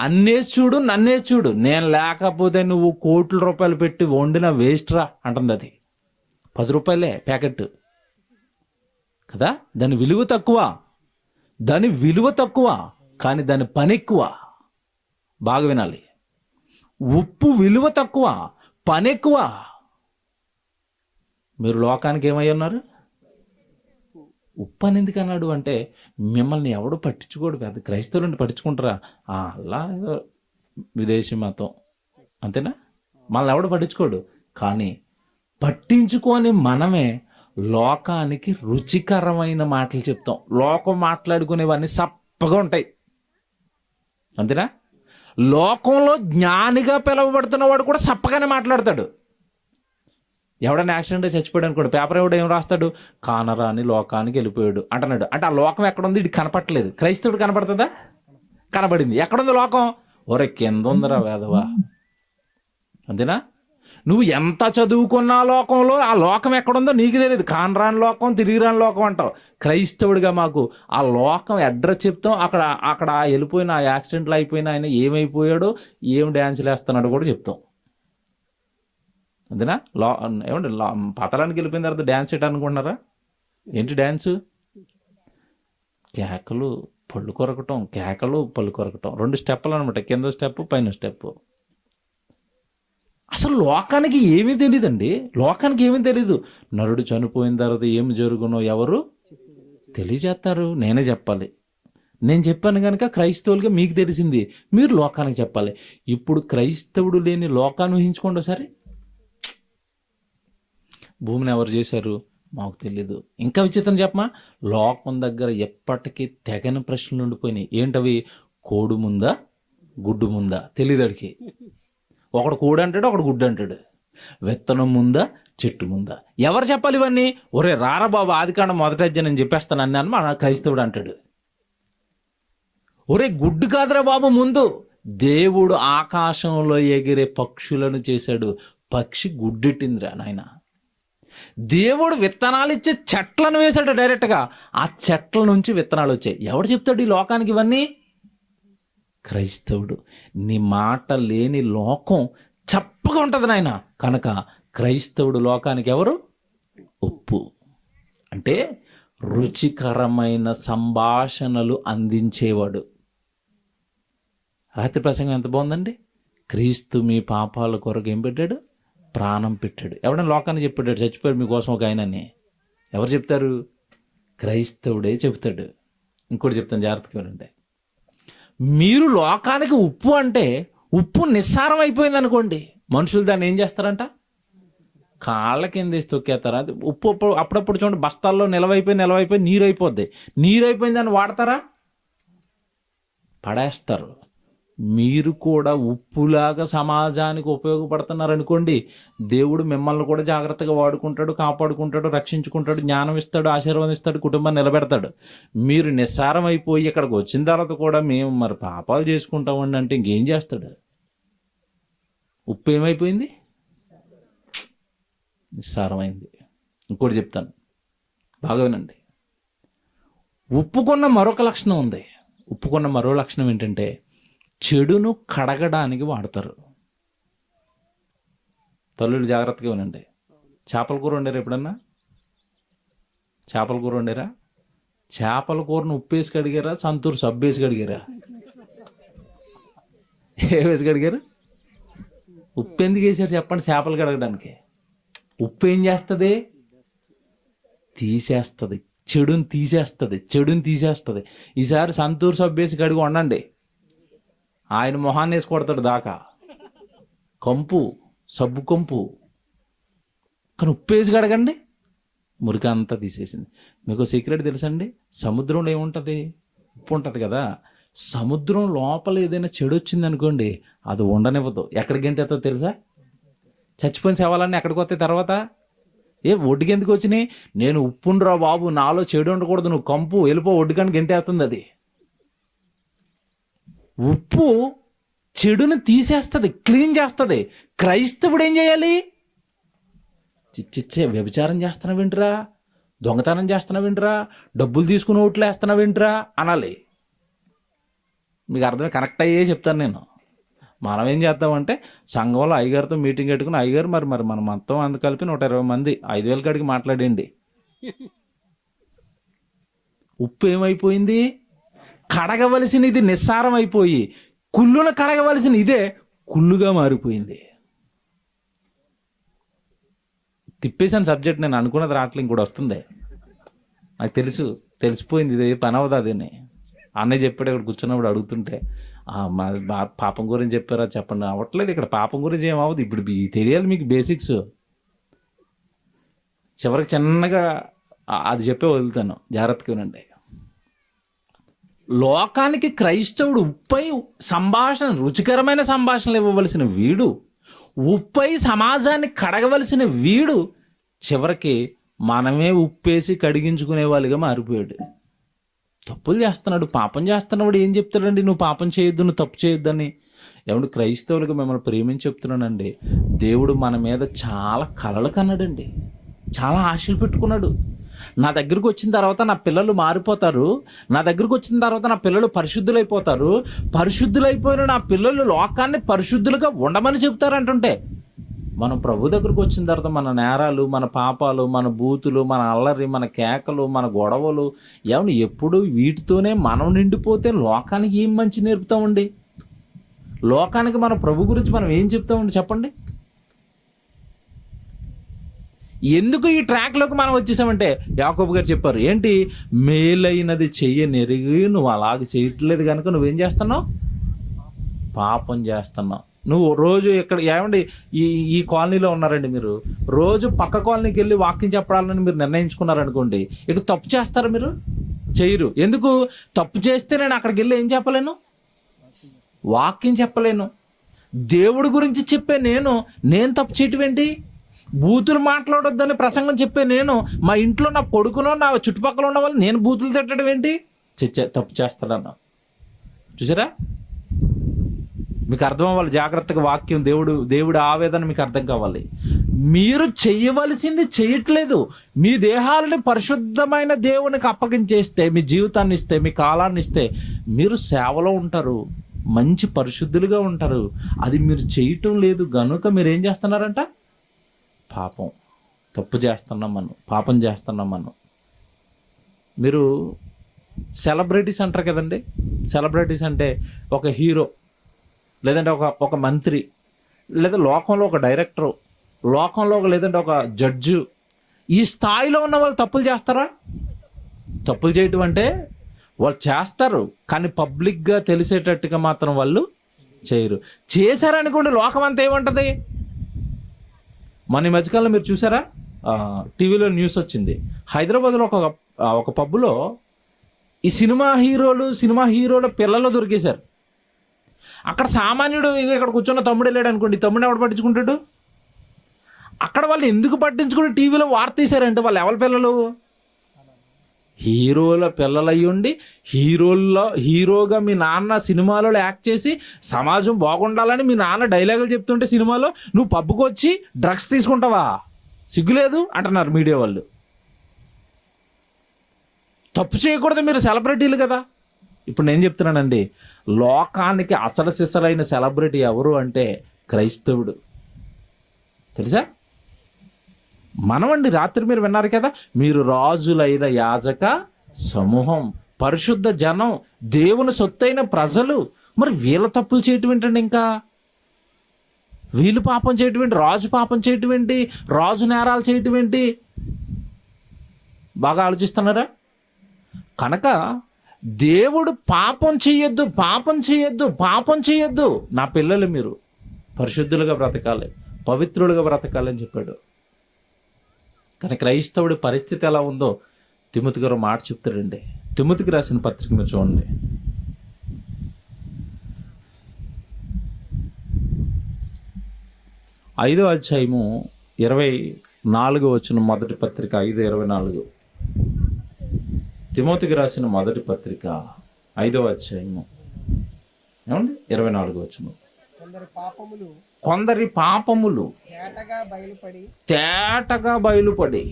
అన్నేసి చూడు నన్నేసి చూడు, నేను లేకపోతే నువ్వు కోట్ల రూపాయలు పెట్టి వండిన వేస్ట్ రా అంటుంది. అది 10 రూపాయలే ప్యాకెట్ కదా. దాని విలువ తక్కువ, కానీ దాని పని ఎక్కువ. బాగా వినాలి. ఉప్పు విలువ తక్కువ, పని ఎక్కువ. మీరు లోకానికి ఏమై ఉన్నారు? ఉప్పు అని ఎందుకు అన్నాడు అంటే, మిమ్మల్ని ఎవడు పట్టించుకోడు. పెద్ద క్రైస్తవులని పట్టించుకుంటారా? అలా ఏదో విదేశీ మతం అంతేనా, మనల్ని ఎవడు పట్టించుకోడు. కానీ పట్టించుకొని మనమే లోకానికి రుచికరమైన మాటలు చెప్తాం. లోకం మాట్లాడుకునేవన్నీ సప్పగా ఉంటాయి, అంతేనా? లోకంలో జ్ఞానిగా పిలువబడుతున్న వాడు కూడా సప్పగానే మాట్లాడతాడు. ఎవడైనా యాక్సిడెంట్ చచ్చిపోయాడు అనుకోండి, పేపర్ ఎవడు ఏం రాస్తాడు? కానరాని లోకానికి వెళ్ళిపోయాడు అంటున్నాడు. అంటే ఆ లోకం ఎక్కడుంది? ఇది కనపట్టలేదు. క్రైస్తవుడు కనపడుతుందా? కనబడింది. ఎక్కడుంది లోకం? ఒరే కింద ఉందిరా వేదవా, అంతేనా? నువ్వు ఎంత చదువుకున్నా లోకంలో ఆ లోకం ఎక్కడుందో నీకు తెలియదు. కానరాని లోకం, తిరిగిరాని లోకం అంటావు. క్రైస్తవుడిగా మాకు ఆ లోకం అడ్రస్ చెప్తాం. అక్కడ వెళ్ళిపోయిన ఆ యాక్సిడెంట్లు అయిపోయిన ఆయన ఏమైపోయాడో, ఏం డ్యాన్సులు వేస్తున్నాడో కూడా చెప్తాం, అంతేనా? ఏమంటే పతలానికి వెళ్ళిపోయిన తర్వాత డ్యాన్స్ చేయటం అనుకుంటున్నారా? ఏంటి డ్యాన్సు? కేకలు పళ్ళు కొరకటం, కేకలు పళ్ళు కొరకటం, 2 స్టెప్పులు అనమాట. కింద స్టెప్, పైన స్టెప్. అసలు లోకానికి ఏమీ తెలియదండి. లోకానికి ఏమీ తెలీదు. నరుడు చనిపోయిన తర్వాత ఏమి జరుగునో ఎవరు తెలియజేస్తారు? నేనే చెప్పాలి. నేను చెప్పాను కనుక క్రైస్తవులుగా మీకు తెలిసింది మీరు లోకానికి చెప్పాలి. ఇప్పుడు క్రైస్తవుడు లేని లోకాన్ని ఊహించుకోండి ఒకసారి. భూమిని ఎవరు చేశారు? మాకు తెలీదు. ఇంకా విచిత్రం చెప్పమా, లోకం దగ్గర ఎప్పటికీ తెగని ప్రశ్నలు ఉండిపోయినాయి. ఏంటవి? కోడు ముందా, గుడ్డు ముందా? తెలియదు అడికి. ఒకడు కోడి అంటాడు, ఒకడు గుడ్డు అంటాడు. విత్తనం ముందా, చెట్టు ముందా? ఎవరు చెప్పాలి ఇవన్నీ? ఒరే రారా బాబు, ఆదికాండం మొదటి అధ్యాయం నేను చెప్పేస్తాను అన్నాను మన క్రైస్తవుడు అంటాడు. ఒరే గుడ్డు కాదురా బాబు ముందు. దేవుడు ఆకాశంలో ఎగిరే పక్షులను చేశాడు, పక్షి గుడ్డెట్టిందిరా నాయన. దేవుడు విత్తనాలు ఇచ్చే చెట్లను వేశాడు డైరెక్ట్గా, ఆ చెట్ల నుంచి విత్తనాలు వచ్చాయి. ఎవడు చెప్తాడు ఈ లోకానికి ఇవన్నీ? క్రైస్తవుడు. నీ మాట లేని లోకం చప్పగా ఉంటుంది నాయన. కనుక క్రైస్తవుడు లోకానికి ఎవరు? ఉప్పు. అంటే రుచికరమైన సంభాషణలు అందించేవాడు. రాత్రి ప్రసంగం ఎంత బాగుందండి. క్రీస్తు మీ పాపాల కొరకు ఏం పెట్టాడు? ప్రాణం పెట్టాడు. ఎవడైనా లోకాన్ని చెప్పాడు చచ్చిపోయాడు మీకోసం ఒక ఆయనని? ఎవరు చెప్తారు? క్రైస్తవుడే చెప్తాడు. ఇంకోటి చెప్తాను, జాగ్రత్తగా వినండి. మీరు లోకానికి ఉప్పు అంటే, ఉప్పు నిస్సారం అయిపోయింది అనుకోండి, మనుషులు దాన్ని ఏం చేస్తారంట? కాళ్ళ కింద వేసి తొక్కేస్తారా? ఉప్పు అప్పుడప్పుడు చూడండి, బస్తాల్లో నిలవైపోయి నీరు అయిపోద్ది. నీరు అయిపోయింది దాన్ని వాడతారా? పడేస్తారు. మీరు కూడా ఉప్పులాగా సమాజానికి ఉపయోగపడుతున్నారనుకోండి, దేవుడు మిమ్మల్ని కూడా జాగ్రత్తగా వాడుకుంటాడు, కాపాడుకుంటాడు, రక్షించుకుంటాడు, జ్ఞానం ఇస్తాడు, ఆశీర్వదిస్తాడు, కుటుంబాన్ని నిలబెడతాడు. మీరు నిస్సారం అయిపోయి ఇక్కడికి వచ్చిన తర్వాత కూడా మేము మరి పాపాలు చేసుకుంటామండి అంటే ఇంకేం చేస్తాడు? ఉప్పు ఏమైపోయింది? నిస్సారమైంది. ఇంకోటి చెప్తాను, బాగా వినండి. ఉప్పుకున్న మరొక లక్షణం ఉంది. ఉప్పుకున్న మరో లక్షణం ఏంటంటే చెడును కడగడానికి వాడతారు. తల్లులు జాగ్రత్తగా వినండి. చేపల కూర వండారా ఎప్పుడన్నా? చేపల కూర వండారా? చేపల కూరను ఉప్పు వేసి కడిగారా, సంతూరు సబ్బు వేసి కడిగారా? ఏ వేసి కడిగారు? ఉప్పు ఎందుకు వేసారు చెప్పండి? చేపలు కడగడానికి. ఉప్పు ఏం చేస్తుంది? తీసేస్తుంది, చెడుని తీసేస్తుంది. ఈసారి సంతూరు సబ్బు వేసి కడిగి వండండి, ఆయన మొహాన్ని వేసి కొడతాడు దాకా. కంపు, సబ్బు కంపు. కానీ ఉప్పు వేసి కడగండి, మురికి అంతా తీసేసింది. మీకు సీక్రెట్ తెలుసండి? సముద్రంలో ఏముంటుంది? ఉప్పు ఉంటుంది కదా. సముద్రం లోపల ఏదైనా చెడు వచ్చింది అనుకోండి, అది ఉండనివ్వదు. ఎక్కడికి గెంటేస్తుందో తెలుసా? చచ్చిపోయిన శవాలన్నీ ఎక్కడికి వస్తాయి తర్వాత? ఒడ్డుకి ఎందుకు వచ్చినాయి? నేను ఉప్పుండ్రా బాబు, నాలో చెడు ఉండకూడదు, నువ్వు కంపు, వెళ్ళిపో ఒడ్డుకని గెంటేస్తుంది అది. ఉప్పు చెడుని తీసేస్తుంది, క్లీన్ చేస్తుంది. క్రైస్తవుడు ఏం చేయాలి? చిచ్చిచ్చే వ్యభిచారం చేస్తున్నావేంట్రా, దొంగతనం చేస్తున్నావేంట్రా, డబ్బులు తీసుకుని ఓట్లు వేస్తున్నావేంట్రా అనాలి. మీకు అర్థమే, కరెక్ట్ అయ్యే చెప్తాను నేను. మనం ఏం చేద్దామంటే సంఘంలో అయ్యగారితో మీటింగ్ పెట్టుకుని, అయ్యగారు మరి మనం మొత్తం అందు కలిపి 120 మంది 5,000 కాడికి మాట్లాడండి. ఉప్పు ఏమైపోయింది? కడగవలసిన ఇది నిస్సారం అయిపోయి, కుళ్ళును కడగవలసిన ఇదే కుళ్ళుగా మారిపోయింది. తిప్పేసాను సబ్జెక్ట్, నేను అనుకున్నది రావట్లే, ఇంకోటి వస్తుంది. నాకు తెలిసిపోయింది, ఇది పని అవదు అదేని. అన్నయ్య చెప్పాడు ఇక్కడ కూర్చున్నప్పుడు, అడుగుతుంటే పాపం గురించి చెప్పారా చెప్పండి, అవ్వట్లేదు ఇక్కడ. పాపం గురించి ఏమవుతుంది ఇప్పుడు తెలియాలి మీకు బేసిక్స్. చివరికి చిన్నగా అది చెప్పే వదులుతాను, జాగ్రత్తగా వినండి. లోకానికి క్రైస్తవుడు ఉప్పై సంభాషణ, రుచికరమైన సంభాషణలు ఇవ్వవలసిన వీడు, ఉప్పై సమాజాన్ని కడగవలసిన వీడు, చివరికి మనమే ఉప్పేసి కడిగించుకునే వాళ్ళుగా మారిపోయాడు. తప్పులు చేస్తున్నాడు, పాపం చేస్తున్నాడు. ఏం చెప్తాడండి? నువ్వు పాపం చేయొద్దు, నువ్వు తప్పు చేయొద్దని. ఏమంటే క్రైస్తవులకు మిమ్మల్ని ప్రేమించి చెప్తున్నానండి, దేవుడు మన మీద చాలా కలలు కన్నాడండి, చాలా ఆశలు పెట్టుకున్నాడు. నా దగ్గరకు వచ్చిన తర్వాత నా పిల్లలు మారిపోతారు, నా దగ్గరకు వచ్చిన తర్వాత నా పిల్లలు పరిశుద్ధులైపోతారు, పరిశుద్ధులైపోయిన నా పిల్లలు లోకాన్ని పరిశుద్ధులుగా ఉండమని చెప్తారంటుంటే, మనం ప్రభు దగ్గరకు వచ్చిన తర్వాత మన నేరాలు, మన పాపాలు, మన బూతులు, మన అల్లరి, మన కేకలు, మన గొడవలు, ఏమన్నా ఎప్పుడు వీటితోనే మనం నిండిపోతే లోకానికి ఏం మంచి నేర్పుతామండి? లోకానికి మన ప్రభు గురించి మనం ఏం చెప్తామండి చెప్పండి? ఎందుకు ఈ ట్రాక్లోకి మనం వచ్చేసామంటే, యాకోబు గారు చెప్పారు ఏంటి? మేలైనది చెయ్యనెరిగి నువ్వు అలాగ చేయట్లేదు కనుక నువ్వేం చేస్తున్నావు? పాపం చేస్తున్నావు. నువ్వు రోజు ఇక్కడ ఏమండి ఈ కాలనీలో ఉన్నారండి, మీరు రోజు పక్క కాలనీకి వెళ్ళి వాకింగ్ చెప్పడాలని మీరు నిర్ణయించుకున్నారనుకోండి, ఇక తప్పు చేస్తారా? మీరు చేయరు. ఎందుకు? తప్పు చేస్తే నేను అక్కడికి వెళ్ళి ఏం చెప్పలేను? వాకింగ్ చెప్పలేను. దేవుడి గురించి చెప్పే నేను తప్పు చేయటం ఏంటి? బూతులు మాట్లాడొద్దని ప్రసంగం చెప్పే మా ఇంట్లో నా కొడుకునో నా చుట్టుపక్కల ఉన్న వాళ్ళు నేను బూతులు తిట్టడం ఏంటి? తప్పు చేస్తాడన్నా. చూసారా? మీకు అర్థం అవ్వాలి జాగ్రత్తగా వాక్యం, దేవుడి ఆవేదన మీకు అర్థం కావాలి. మీరు చెయ్యవలసింది చేయట్లేదు. మీ దేహాలని పరిశుద్ధమైన దేవునికి అప్పగించేస్తే, మీ జీవితాన్ని ఇస్తే, మీ కాలాన్ని ఇస్తే, మీరు సేవలో ఉంటారు, మంచి పరిశుద్ధులుగా ఉంటారు. అది మీరు చేయటం లేదు గనుక మీరు ఏం చేస్తున్నారంట? తప్పు చేస్తున్నాం మనం, పాపం చేస్తున్నాం మనం. మీరు సెలబ్రిటీస్ అంటారు కదండి. సెలబ్రిటీస్ అంటే ఒక హీరో, లేదంటే ఒక మంత్రి, లేదా లోకంలో ఒక డైరెక్టరు, లోకంలో లేదంటే ఒక జడ్జు, ఈ స్థాయిలో ఉన్న వాళ్ళు తప్పులు చేస్తారా? తప్పులు చేయటం అంటే వాళ్ళు చేస్తారు, కానీ పబ్లిక్గా తెలిసేటట్టుగా మాత్రం వాళ్ళు చేయరు. చేశారనుకోండి లోకం అంతా ఏమంటుంది? మన ఈ మధ్యకాలంలో మీరు చూసారా, టీవీలో న్యూస్ వచ్చింది, హైదరాబాద్లో ఒక పబ్లో ఈ సినిమా హీరోల పిల్లలు దొరికేశారు. అక్కడ సామాన్యుడు ఇక్కడ కూర్చున్న తమ్ముడు వెళ్ళాడు అనుకోండి, తమ్ముడు ఎవడు పట్టించుకుంటాడు? అక్కడ వాళ్ళు ఎందుకు పట్టించుకుని టీవీలో వార్త తీశారంటే వాళ్ళు ఎవరి పిల్లలు? హీరోల పిల్లలు అయ్యుండి హీరోగా మీ నాన్న సినిమాలో యాక్ట్ చేసి సమాజం బాగుండాలని మీ నాన్న డైలాగులు చెప్తుంటే సినిమాలో నువ్వు పబ్బుకు వచ్చి డ్రగ్స్ తీసుకుంటావా? సిగ్గులేదు అంటున్నారు మీడియా వాళ్ళు. తప్పు చేయకూడదు, మీరు సెలబ్రిటీలు కదా. ఇప్పుడు నేను చెప్తున్నానండి, లోకానికి అసలు సిసలైన సెలబ్రిటీ ఎవరు అంటే క్రైస్తవుడు. తెలుసా? మనమండి. రాత్రి మీరు విన్నారు కదా, మీరు రాజులైన యాజక సమూహం, పరిశుద్ధ జనం, దేవుని సొత్తైన ప్రజలు. మరి వీళ్ళ తప్పులు చేయటం ఏంటండి? ఇంకా వీళ్ళు పాపం చేయటం ఏంటి? రాజు పాపం చేయటం ఏంటి? రాజు నేరాలు చేయటం ఏంటి? బాగా ఆలోచిస్తున్నారా? కనుక దేవుడు పాపం చేయొద్దు, పాపం చేయొద్దు, పాపం చేయొద్దు. నా పిల్లలు మీరు పరిశుద్ధులుగా బ్రతకాలి, పవిత్రులుగా బ్రతకాలి అని చెప్పాడు. కానీ క్రైస్తవుడి పరిస్థితి ఎలా ఉందో తిమోతి గారు మాట చెప్తాడండి. తిమోతికి రాసిన పత్రిక మీరు చూడండి. 5వ అధ్యాయము 24వ వచనం, మొదటి పత్రిక 5:24. తిమోతికి రాసిన మొదటి పత్రిక 5వ అధ్యాయము ఏమండి 24వ వచనం. కొందరి పాపములు తేటగా బయలుపడి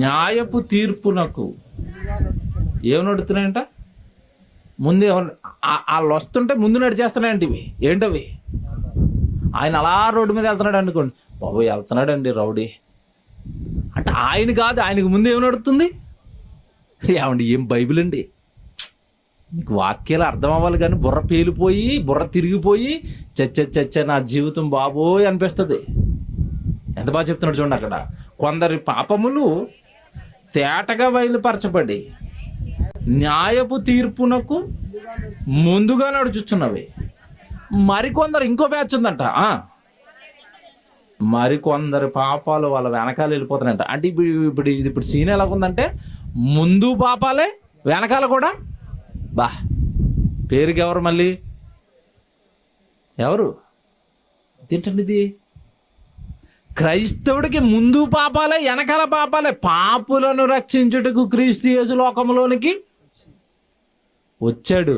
న్యాయపు తీర్పునకు ఏమి నడుతున్నాయంట? ముందే వాళ్ళు వస్తుంటే ముందు నడిచేస్తున్నాయంటే ఇవి ఏంటవి? ఆయన అలా రోడ్డు మీద వెళ్తున్నాడు అనుకోండి, బాబు వెళ్తున్నాడండి రౌడీ అంటే ఆయన కాదు, ఆయనకు ముందు ఏమి నడుస్తుంది? ఏమండి ఏం బైబిల్ అండి? మీకు వాక్యాలు అర్థం అవ్వాలి, కానీ బుర్ర పేలిపోయి బుర్ర తిరిగిపోయి చచ్చ నా జీవితం బాబోయ్ అనిపిస్తుంది. ఎంత బాగా చెప్తున్నాడు చూడండి అక్కడ. కొందరి పాపములు తేటగా బయలుపరచబడి న్యాయపు తీర్పునకు ముందుగా నడుచుచున్నవి. మరికొందరు, ఇంకో బ్యాచ్ ఉందంట, మరికొందరి పాపాలు వాళ్ళ వెనకాల వెళ్ళిపోతున్నాయంట. అంటే ఇప్పుడు సీన్ ఎలాగుందంటే ముందు పాపాలే, వెనకాల కూడా. బా పేరుకి ఎవరు మళ్ళీ? ఎవరు? ఏంటండి ఇది? క్రైస్తవుడికి ముందు పాపాలే, వెనకాల పాపాలే. పాపులను రక్షించుటకు క్రీస్తు యేసు లోకంలోనికి వచ్చాడు,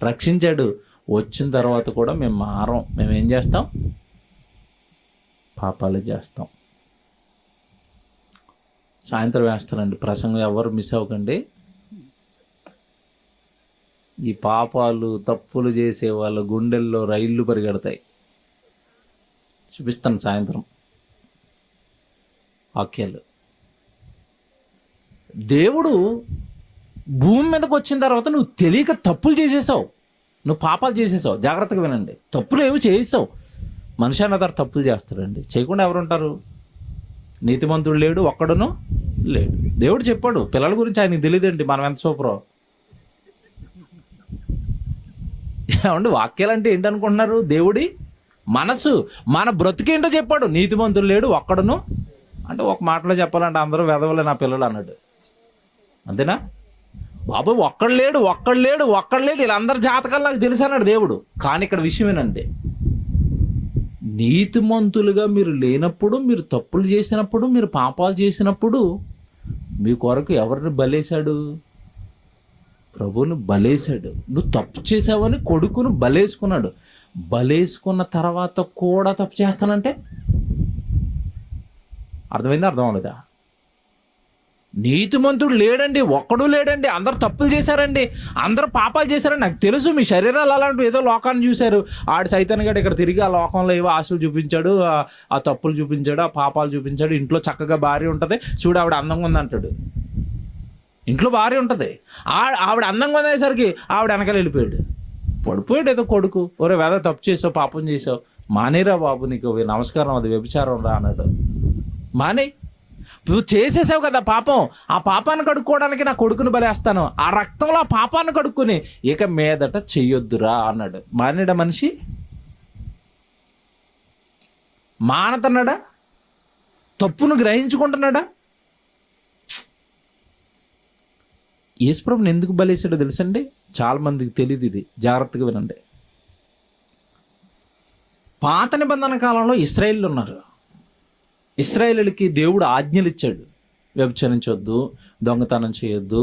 రక్షించాడు. వచ్చిన తర్వాత కూడా మేము మారం. మేము ఏం చేస్తాం? పాపాలే చేస్తాం. సాయంత్రం వేస్తానండి ప్రసంగం, ఎవరు మిస్ అవ్వకండి. ఈ పాపాలు తప్పులు చేసే వాళ్ళ గుండెల్లో రైళ్లు పరిగెడతాయి. చూపిస్తాను సాయంత్రం వాక్యాలు. దేవుడు భూమి మీదకి వచ్చిన తర్వాత నువ్వు తెలియక తప్పులు చేసేసావు, నువ్వు పాపాలు చేసేసావు. జాగ్రత్తగా వినండి, తప్పులు ఏవి చేసావు. మనిషి అన్నదారు తప్పులు చేస్తాడండి, చేయకుండా ఎవరుంటారు? నీతిమంతుడు లేడు, ఒక్కడును లేడు. దేవుడు చెప్పాడు. పిల్లల గురించి ఆయనకి తెలియదండి మనం ఎంత సూపరో. ఏమండి వాక్యాలు అంటే ఏంటనుకుంటున్నారు? దేవుడి మనసు, మన బ్రతుకేంటో చెప్పాడు. నీతిమంతుడు లేడు, ఒక్కడును అంటే ఒక మాటలో చెప్పాలంటే అందరూ వెదవలే నా పిల్లలు అన్నాడు. అంతేనా బాబు? ఒక్కడు లేడు వీళ్ళందరూ జాతకాలు నాకు తెలుసు అన్నాడు దేవుడు. కానీ ఇక్కడ విషయం ఏంటంటే, నీతిమంతులుగా మీరు లేనప్పుడు, మీరు తప్పులు చేసినప్పుడు, మీరు పాపాలు చేసినప్పుడు మీ కొరకు ఎవరిని బలేశాడు? ప్రభువుని బలేశాడు. నువ్వు తప్పు చేసావని కొడుకును బలేసుకున్నాడు. బలేసుకున్న తర్వాత కూడా తప్పు చేస్తానంటే అర్థమైందా? అర్థం అవ్వలేదా? నీతిమంతుడు లేడండి, ఒక్కడు లేడండి. అందరు తప్పులు చేశారండి, అందరూ పాపాలు చేశారండి. నాకు తెలుసు మీ శరీరాలు అలాంటివి, ఏదో లోకాన్ని చూశారు. ఆడు సైతాన్ గడు ఇక్కడ తిరిగి ఆ లోకంలో ఏవో ఆశలు చూపించాడు, ఆ తప్పులు చూపించాడు, ఆ పాపాలు చూపించాడు. ఇంట్లో చక్కగా భార్య ఉంటుంది, చూడు ఆవిడ అందంగా ఉందంటాడు. ఇంట్లో భార్య ఉంటుంది, ఆవిడ అందంగా ఉందేసరికి ఆవిడ వెనకాల వెళ్ళిపోయాడు, పడిపోయాడు ఏదో కొడుకు. ఒరే వేద తప్పు చేసావు, పాపం చేసావు, మానేరా బాబు, నీకు నమస్కారం, అది వ్యభిచారం రా అన్నాడు. మానే, నువ్వు చేసేసావు కదా పాపం, ఆ పాపాన్ని కడుక్కోవడానికి నా కొడుకుని బలేస్తాను, ఆ రక్తంలో ఆ పాపాన్ని కడుక్కుని ఇక మీదట చెయ్యొద్దురా అన్నాడు. మానేడా మనిషి? మానతన్నాడా? తప్పును గ్రహించుకుంటున్నాడా? యేసుప్రభుని ఎందుకు బలేసాడో తెలుసండి? చాలా మందికి తెలియదు. ఇది జాగ్రత్తగా వినండి. పాత నిబంధన కాలంలో ఇశ్రాయేలు ఉన్నారు. ఇశ్రాయేలుకి దేవుడు ఆజ్ఞలు ఇచ్చాడు. వ్యభిచరించొద్దు, దొంగతనం చేయొద్దు,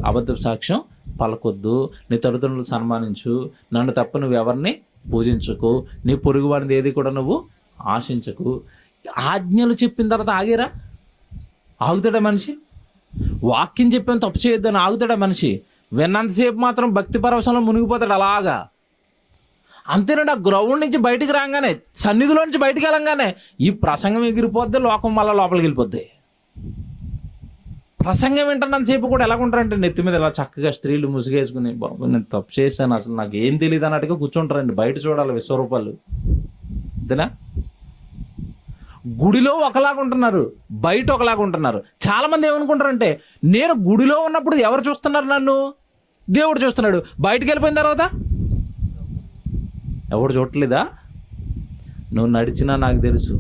అబద్ధ సాక్ష్యం పలకొద్దు, నీ తల్లిదండ్రులు సన్మానించు, నన్ను తప్ప నువ్వు ఎవరిని పూజించకు, నీ పొరుగు వారిని ఏది కూడా నువ్వు ఆశించకు. ఆజ్ఞలు చెప్పిన తర్వాత ఆగేరా? ఆగుతాడా మనిషి? వాక్యం చెప్పిన తప్పు చేయొద్దని ఆగుతాడా మనిషి? విన్నంతసేపు మాత్రం భక్తి పరవశంలో మునిగిపోతాడు అలాగా. అంతేనండి, ఆ గ్రౌండ్ నుంచి బయటికి రాగానే, సన్నిధిలో నుంచి బయటికి వెళ్ళంగానే ఈ ప్రసంగం ఎగిరిపోద్ది, లోకం మళ్ళీ లోపలికి వెళ్ళిపోద్ది. ప్రసంగం వింటున్నంతసేపు కూడా ఎలాగుంటారంటే నెత్తి మీద ఇలా చక్కగా స్త్రీలు ముసుగేసుకుని, బాబు నేను తప్పు చేశాను, అసలు నాకు ఏం తెలియదు అన్నట్టుగా కూర్చుంటారండి. బయట చూడాలి విశ్వరూపాలు. అంతేనా? గుడిలో ఒకలాగా ఉంటున్నారు, బయట ఒకలాగా ఉంటున్నారు. చాలామంది ఏమనుకుంటారంటే, నేను గుడిలో ఉన్నప్పుడు ఎవరు చూస్తున్నారు నన్ను? దేవుడు చూస్తున్నాడు. బయటకు వెళ్ళిపోయిన తర్వాత ఎవడు చూడలేదా? నువ్వు నడిచినా నాకు తెలుసు,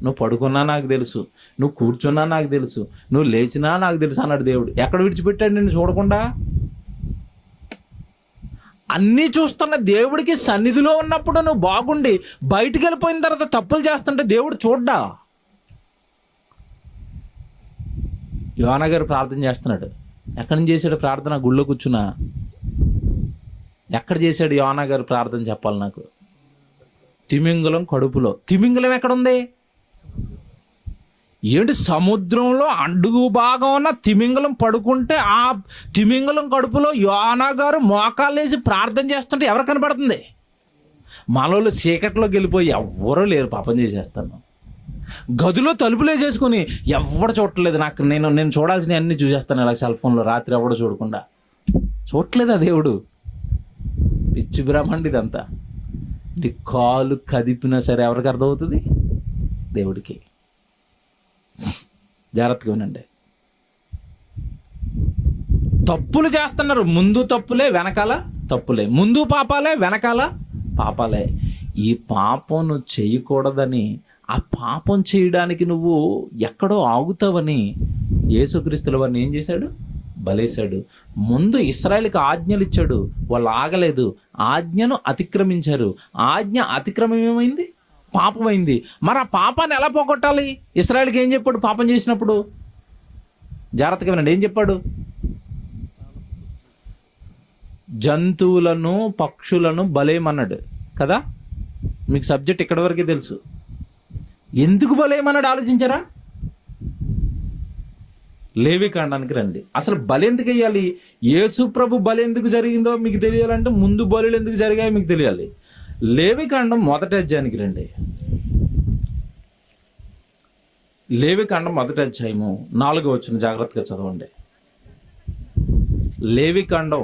నువ్వు పడుకున్నా నాకు తెలుసు, నువ్వు కూర్చున్నా నాకు తెలుసు, నువ్వు లేచినా నాకు తెలుసు అన్నాడు దేవుడు. ఎక్కడ విడిచిపెట్టాడు నిన్ను చూడకుండా? అన్నీ చూస్తున్న దేవుడికి సన్నిధిలో ఉన్నప్పుడు నువ్వు బాగుండి బయటికి వెళ్ళిపోయిన తర్వాత తప్పులు చేస్తుంటే దేవుడు చూడ్డా? యోనా గారు ప్రార్థన చేస్తున్నాడు. ఎక్కడి నుంచి చేశాడు ప్రార్థన? గుళ్ళో కూర్చున్నా. ఎక్కడ చేశాడు యోనా గారు ప్రార్థన చెప్పాలి నాకు? తిమింగలం కడుపులో. తిమింగలం ఎక్కడుంది? ఏంటి, సముద్రంలో అడుగు భాగం ఉన్న తిమింగలం పడుకుంటే ఆ తిమింగలం కడుపులో యోనా గారు మోకాలు వేసి ప్రార్థన చేస్తుంటే ఎవరు కనపడుతుంది? మనలో చీకట్లోకి వెళ్ళిపోయి ఎవ్వరూ లేరు, పాపం చేసేస్తాను. గదిలో తలుపులు వేసేసుకుని ఎవడు చూడట్లేదు, నాకు నేను చూడాల్సినవి అన్నీ చూసేస్తాను ఇలా సెల్ ఫోన్లో, రాత్రి ఎవడో చూడకుండా. చూడట్లేదా దేవుడు? పిచ్చి బ్రహ్మండి ఇదంతా. నీ కాలు కదిపినా సరే ఎవరికి అర్థమవుతుంది? దేవుడికి. జాగ్రత్తగా వినండి. తప్పులు చేస్తున్నారు, ముందు తప్పులే వెనకాల తప్పులే, ముందు పాపాలే వెనకాల పాపాలే. ఈ పాపం నువ్వు చేయకూడదని, ఆ పాపం చేయడానికి నువ్వు ఎక్కడో ఆగుతావని యేసుక్రీస్తుల వారిని ఏం చేశాడు? బలేశాడు. ముందు ఇశ్రాయేలుకి ఆజ్ఞలు ఇచ్చాడు, వాళ్ళు ఆగలేదు, ఆజ్ఞను అతిక్రమించారు. ఆజ్ఞ అతిక్రమం ఏమైంది? పాపమైంది. మరి ఆ పాపాన్ని ఎలా పోగొట్టాలి? ఇశ్రాయేలుకి ఏం చెప్పాడు పాపం చేసినప్పుడు? జాగ్రత్తగా వినండి, ఏం చెప్పాడు? జంతువులను పక్షులను బలేయమన్నాడు కదా. మీకు సబ్జెక్ట్ ఇక్కడి వరకే తెలుసు. ఎందుకు బలేయమన్నాడు ఆలోచించారా? లేవికాండానికి రండి. అసలు బలి ఎందుకు వేయాలి? యేసు ప్రభు బలి ఎందుకు జరిగిందో మీకు తెలియాలంటే ముందు బలులు ఎందుకు జరిగాయో మీకు తెలియాలి. లేవికాండం మొదటి అధ్యాయానికి రండి. లేవికాండం మొదటి అధ్యాయము 4వ వచనం జాగ్రత్తగా చదవండి. లేవికాండం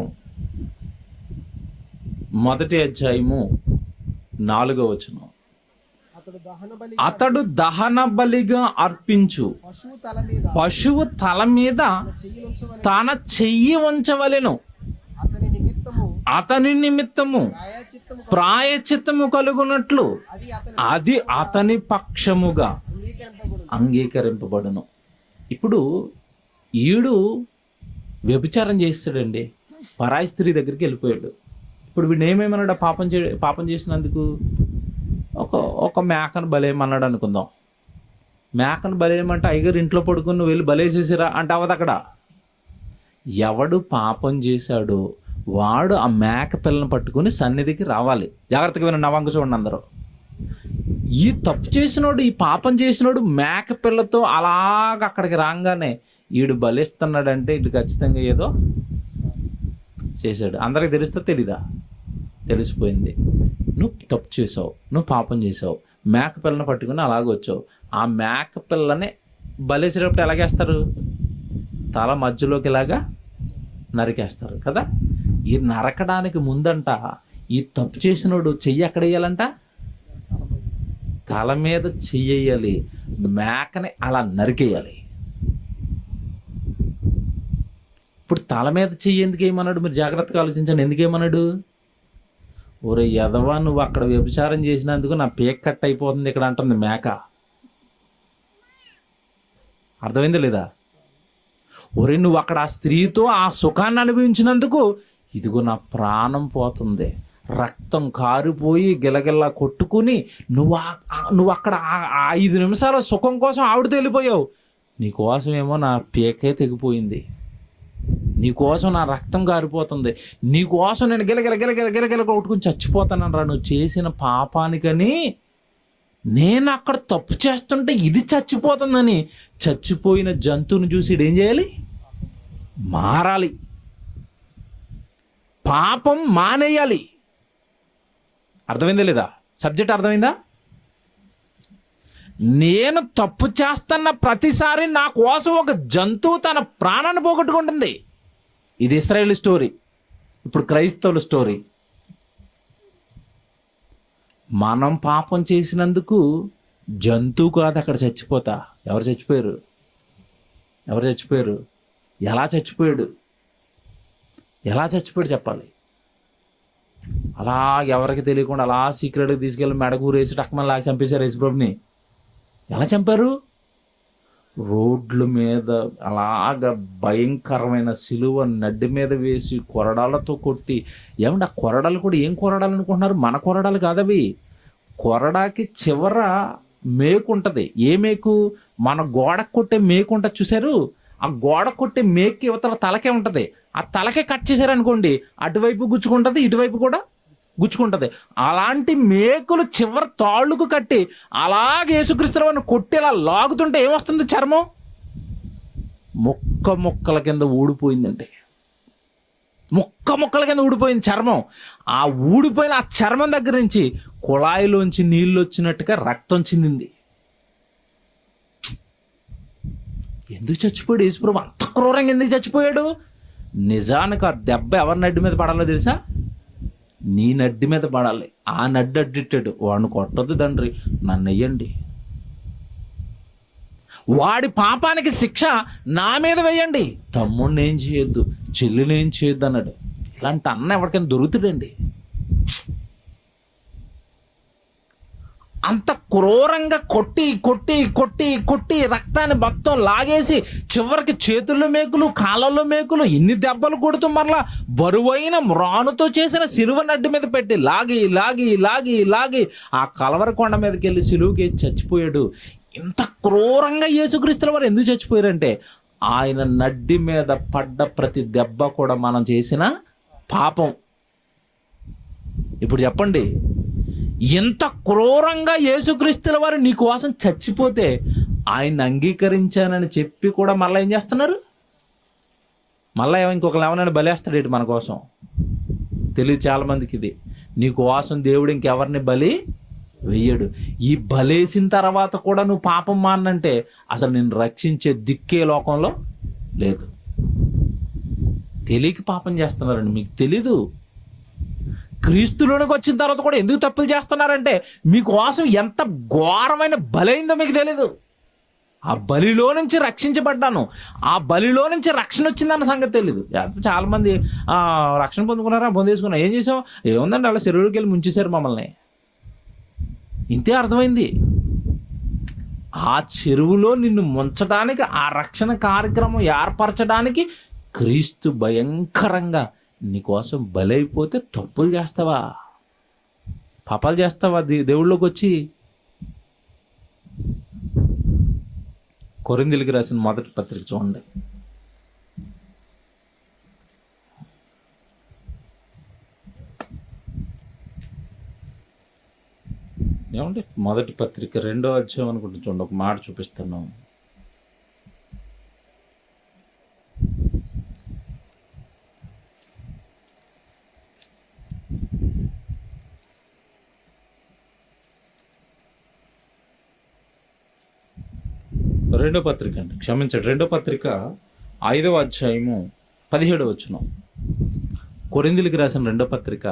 మొదటి అధ్యాయము 4వ వచనం. అతడు దహన బలిగా అర్పించు పశువు తల మీద తన చెయ్యి ఉంచవలెను, అతని నిమిత్తము ప్రాయశ్చిత్తము కలుగునట్లు అది అతని పక్షముగా అంగీకరింపబడును. ఇప్పుడు ఈడు వ్యభిచారం చేస్తాడండి, పరాయి స్త్రీ దగ్గరికి వెళ్ళిపోయాడు. ఇప్పుడు వీడు ఏమేమన్నాడు? పాపం చేసినందుకు ఒక మేకను బలేయమన్నాడు అనుకుందాం. మేకను బలేయమంటే అయ్యగారు ఇంట్లో పడుకుని నువ్వు వెళ్ళి బలేసేసిరా అంటే అవ్వదు. అక్కడ ఎవడు పాపం చేశాడో వాడు ఆ మేక పిల్లని పట్టుకుని సన్నిధికి రావాలి. జాగ్రత్తగా వినండి, నవంక చూడండి అందరూ. ఈ తప్పు చేసినోడు, ఈ పాపం చేసినోడు మేక పిల్లతో అలాగ అక్కడికి రాగానే ఈడు బలిస్తున్నాడంటే ఇటు ఖచ్చితంగా ఏదో చేశాడు. అందరికి తెలుస్తా తెలీదా? తెలిసిపోయింది. నువ్వు తప్పు చేసావు, నువ్వు పాపం చేసావు, మేక పిల్లని పట్టుకుని అలాగ వచ్చావు. ఆ మేక పిల్లని బలేసేటప్పుడు ఎలాగేస్తారు? తల మధ్యలోకి ఇలాగా నరికేస్తారు కదా. ఈ నరకడానికి ముందంట ఈ తప్పు చేసినోడు చెయ్యి ఎక్కడ వేయాలంట? తల మీద చెయ్యాలి, మేకని అలా నరికేయాలి. ఇప్పుడు తల మీద చెయ్యి ఎందుకు ఏమన్నాడు? మీరు జాగ్రత్తగా ఆలోచించండి. ఎందుకేమన్నాడు? ఒరే యదవా, నువ్వు అక్కడ వ్యభిచారం చేసినందుకు నా పేక కట్ అయిపోతుంది ఇక్కడ అంటుంది మేక. అర్థమైందా లేదా? ఒరే నువ్వు అక్కడ ఆ స్త్రీతో ఆ సుఖాన్ని అనుభవించినందుకు ఇదిగో నా ప్రాణం పోతుంది. రక్తం కారిపోయి గిలగిల్లా కొట్టుకుని నువ్వు అక్కడ 5 నిమిషాల సుఖం కోసం ఆవిడతో వెళ్ళిపోయావు. నీకోసమేమో నా పీకే తెగిపోయింది, నీకోసం నా రక్తం కారిపోతుంది, నీకోసం నేను గిలగిల గిలగిల గిలగిల కొట్టుకుని చచ్చిపోతానని రా. నువ్వు చేసిన పాపానికని నేను అక్కడ తప్పు చేస్తుంటే ఇది చచ్చిపోతుందని చచ్చిపోయిన జంతువుని చూసి ఏం చేయాలి? మారాలి, పాపం మానేయాలి. అర్థమైందా లేదా? సబ్జెక్ట్ అర్థమైందా? నేను తప్పు చేస్తున్న ప్రతిసారి నా కోసం ఒక జంతువు తన ప్రాణాన్ని పోగొట్టుకుంటుంది. ఇది ఇశ్రాయేలు స్టోరీ, ఇప్పుడు క్రైస్తవుల స్టోరీ. మనం పాపం చేసినందుకు జంతువు కాదు అక్కడ చచ్చిపోతా. ఎవరు చచ్చిపోయారు? ఎలా చచ్చిపోయాడు చెప్పాలి. అలా ఎవరికి తెలియకుండా అలా సీక్రెట్గా తీసుకెళ్ళి మెడకూరేసి టక్మని లాగా చంపేశారు యేసుప్రభుని. ఎలా చంపారు? రోడ్ల మీద అలాగ భయంకరమైన సిలువ నడ్డి మీద వేసి కొరడాలతో కొట్టి. ఏమంటే ఆ కొరడాలు కూడా ఏం కొరడాలు అనుకుంటున్నారు? మన కొరడాలు కాదవి. కొరడాకి చివర మేకు ఉంటుంది. ఏ మేకు? మన గోడకు కొట్టే మేకు ఉంటుంది చూసారు? ఆ గోడ కొట్టే మేకు యువతల తలకే ఉంటుంది. ఆ తలకే కట్ చేశారనుకోండి, అటువైపు గుచ్చుకుంటుంది, ఇటువైపు కూడా గుచ్చుకుంటుంది. అలాంటి మేకులు చివరి తాళ్ళుకు కట్టి అలాగే యేసుక్రీస్తుని కొట్టి ఇలా లాగుతుంటే ఏమొస్తుంది? చర్మం ముక్కల కింద ఊడిపోయిందండి. ముక్కల కింద ఊడిపోయింది చర్మం. ఆ ఊడిపోయిన ఆ చర్మం దగ్గర నుంచి కుళాయిలోంచి నీళ్ళు వచ్చినట్టుగా రక్తం చిందింది. ఎందుకు చచ్చిపోయాడు యేసుప్రభు? అంత క్రూరంగా ఎందుకు చచ్చిపోయాడు? నిజానికి ఆ దెబ్బ ఎవరి నడ్డి మీద పడాలో తెలుసా? నీ నడ్డి మీద పడాలి. ఆ నడ్డి అడ్డిట్టాడు. వాడిని కొట్టొద్దు తండ్రి, నన్ను వెయ్యండి. వాడి పాపానికి శిక్ష నా మీద వేయండి, తమ్ముడిని ఏం చేయొద్దు, చెల్లిని ఏం చేయొద్దు అన్నాడు. ఇలాంటి అన్న ఎవరికైనా దొరుకుతాడండి? అంత క్రూరంగా కొట్టి కొట్టి కొట్టి కొట్టి రక్తాన్ని మొత్తం లాగేసి చివరికి చేతుల్లో మేకులు, కాళ్ళల్లో మేకులు, ఇన్ని దెబ్బలు కొడుతూ మరలా బరువైన మ్రానుతో చేసిన సిలువ నడ్డి మీద పెట్టి లాగి లాగి లాగి లాగి ఆ కలవర కొండ మీదకి వెళ్ళి సిలువకేసి చచ్చిపోయాడు. ఇంత క్రూరంగా యేసుక్రీస్తుల వారు ఎందుకు చచ్చిపోయారంటే ఆయన నడ్డి మీద పడ్డ ప్రతి దెబ్బ కూడా మనం చేసిన పాపం. ఇప్పుడు చెప్పండి, ఎంత క్రూరంగా యేసుక్రీస్తుల వారు నీ కోసం చచ్చిపోతే ఆయన్ని అంగీకరించానని చెప్పి కూడా మళ్ళీ ఏం చేస్తున్నారు? మళ్ళీ ఇంకొకరు ఏమన్నా బలేస్తాడు మన కోసం. తెలియదు చాలామందికి ఇది. నీ కోసం దేవుడు ఇంకెవరిని బలి వెయ్యడు. ఈ బలేసిన తర్వాత కూడా నువ్వు పాపం మానంటే అసలు నిన్ను రక్షించే దిక్కే లోకంలో లేదు. తెలియక పాపం చేస్తున్నారండి, మీకు తెలీదు. క్రీస్తులోనికి వచ్చిన తర్వాత కూడా ఎందుకు తప్పులు చేస్తున్నారంటే మీకోసం ఎంత ఘోరమైన బలైందో మీకు తెలీదు. ఆ బలిలో నుంచి రక్షించబడ్డాను, ఆ బలిలో నుంచి రక్షణ వచ్చిందన్న సంగతి తెలీదు. చాలామంది రక్షణ పొందేసుకున్నా ఏం చేసాం? ఏముందండి, అలా చెరువులోకి వెళ్ళి ముంచేశారు మమ్మల్ని. ఇంతే అర్థమైంది. ఆ చెరువులో నిన్ను ముంచడానికి, ఆ రక్షణ కార్యక్రమం ఏర్పరచడానికి క్రీస్తు భయంకరంగా నీకోసం బలైపోతే తప్పులు చేస్తావా, పాపాలు చేస్తావా దేవుళ్ళలోకి వచ్చి? కొరింథీయులకు రాసిన మొదటి పత్రిక చూడండి. ఏమంటే మొదటి పత్రిక 2వ అధ్యాయం అనుకుంటా, చూడండి, ఒక మాట చూపిస్తాను. రెండో పత్రిక అండి, క్షమించండి, 2వ పత్రిక 5వ అధ్యాయము 17వ వచనం. కొరింథీయులకు రాసిన 2వ పత్రిక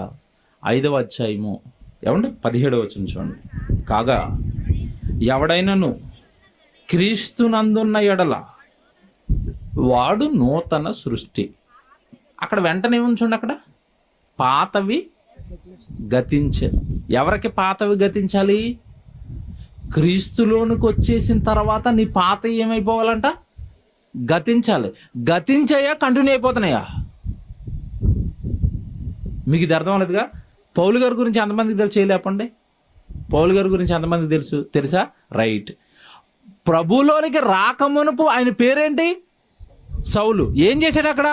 5వ అధ్యాయము 17వ వచనం చూడండి. కాగా ఎవడైనను క్రీస్తునందున్న ఎడల వాడు నూతన సృష్టి. అక్కడ వెంటనే ఉంచండి, అక్కడ పాతవి గతించెను. ఎవరికి పాతవి గతించాలి? క్రీస్తులోనికి వచ్చేసిన తర్వాత నీ పాత ఏమైపోవాలంట? గతించాలి. గతించాయా కంటిన్యూ అయిపోతున్నాయా? మీకు ఇది అర్థం అవ్వలేదుగా? పౌలు గారి గురించి ఎంతమందికి తెలుసు చేయలేపండి? పౌలు గారి గురించి ఎంతమందికి తెలుసా? రైట్. ప్రభులోనికి రాకమునుపు ఆయన పేరేంటి? సౌలు. ఏం చేశాడు అక్కడ?